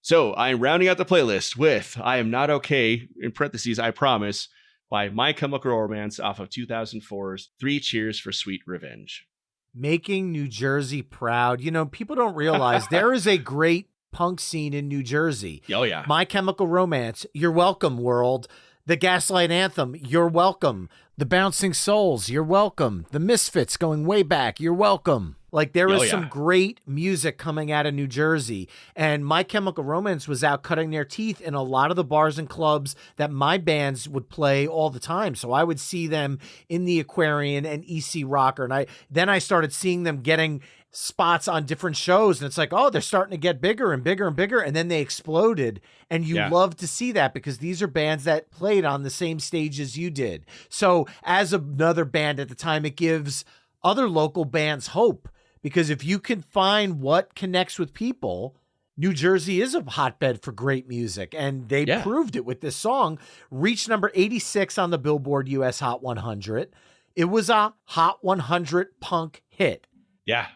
So I'm rounding out the playlist with I Am Not Okay, in parentheses, I Promise, by My Chemical Romance off of 2004's 3 Cheers for Sweet Revenge.
Making New Jersey proud. People don't realize there is a great punk scene in New Jersey.
Oh, yeah.
My Chemical Romance, You're Welcome, World. The Gaslight Anthem, You're Welcome. The Bouncing Souls, You're Welcome. The Misfits, going way back, You're Welcome. There is some great music coming out of New Jersey. And My Chemical Romance was out cutting their teeth in a lot of the bars and clubs that my bands would play all the time. So I would see them in the Aquarian and EC Rocker. And then I started seeing them getting spots on different shows. And it's like, oh, they're starting to get bigger and bigger and bigger. And then they exploded. And you love to see that because these are bands that played on the same stage as you did. So as another band at the time, it gives other local bands hope. Because if you can find what connects with people, New Jersey is a hotbed for great music. And they proved it with this song. Reached number 86 on the Billboard US Hot 100. It was a Hot 100 punk hit.
Yeah.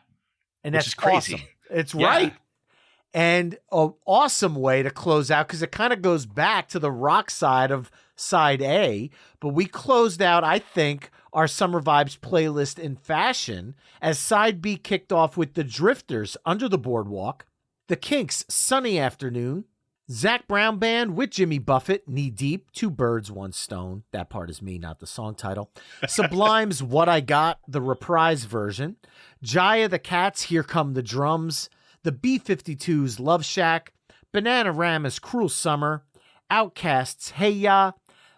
And
Which
that's
is crazy.
Awesome. It's right. And an awesome way to close out because it kind of goes back to the rock side of side A. But we closed out, I think, our Summer Vibes playlist in fashion as side B kicked off with the Drifters, Under the Boardwalk, the Kinks, Sunny Afternoon, Zach Brown Band with Jimmy Buffett, Knee Deep, Two Birds, One Stone. That part is me, not the song title. Sublime's What I Got, the reprise version. Jaya the Cats, Here Come the Drums. The B-52s, Love Shack. Bananarama's Cruel Summer. Outkast's Hey Ya.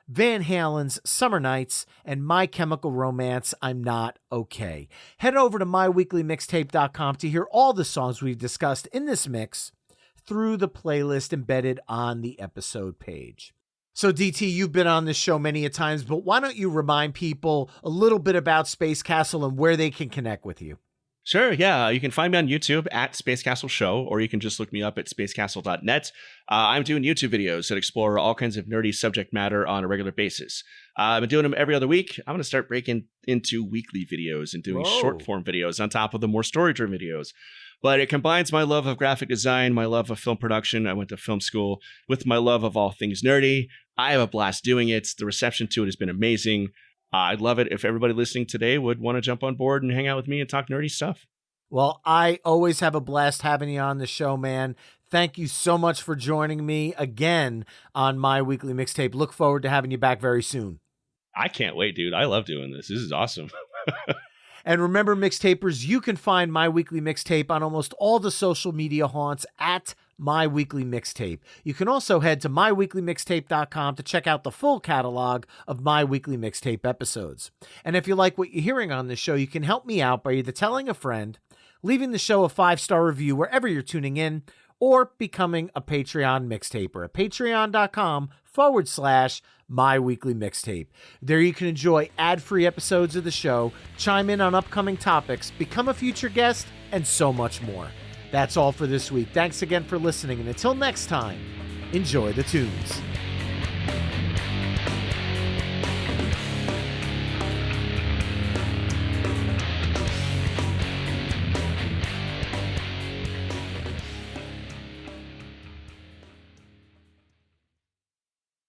Van Halen's Summer Nights, and My Chemical Romance, I'm Not Okay. Head over to myweeklymixtape.com to hear all the songs we've discussed in this mix through the playlist embedded on the episode page. So DT, you've been on this show many a times, but why don't you remind people a little bit about Space Castle and where they can connect with you?
Sure, yeah. You can find me on YouTube at Space Castle Show, or you can just look me up at spacecastle.net. I'm doing YouTube videos that explore all kinds of nerdy subject matter on a regular basis. I've been doing them every other week. I'm going to start breaking into weekly videos and doing short form videos on top of the more story-driven videos. But it combines my love of graphic design, my love of film production. I went to film school with my love of all things nerdy. I have a blast doing it. The reception to it has been amazing. I'd love it if everybody listening today would want to jump on board and hang out with me and talk nerdy stuff.
Well, I always have a blast having you on the show, man. Thank you so much for joining me again on My Weekly Mixtape. Look forward to having you back very soon.
I can't wait, dude. I love doing this. This is awesome.
And remember, mixtapers, you can find My Weekly Mixtape on almost all the social media haunts at My Weekly Mixtape. You can also head to myweeklymixtape.com to check out the full catalog of My Weekly Mixtape episodes. And if you like what you're hearing on this show, you can help me out by either telling a friend, leaving the show a 5-star review wherever you're tuning in, or becoming a Patreon mixtaper at patreon.com/My Weekly Mixtape. There you can enjoy ad-free episodes of the show, chime in on upcoming topics, become a future guest, and so much more. That's all for this week. Thanks again for listening, and until next time, enjoy the tunes.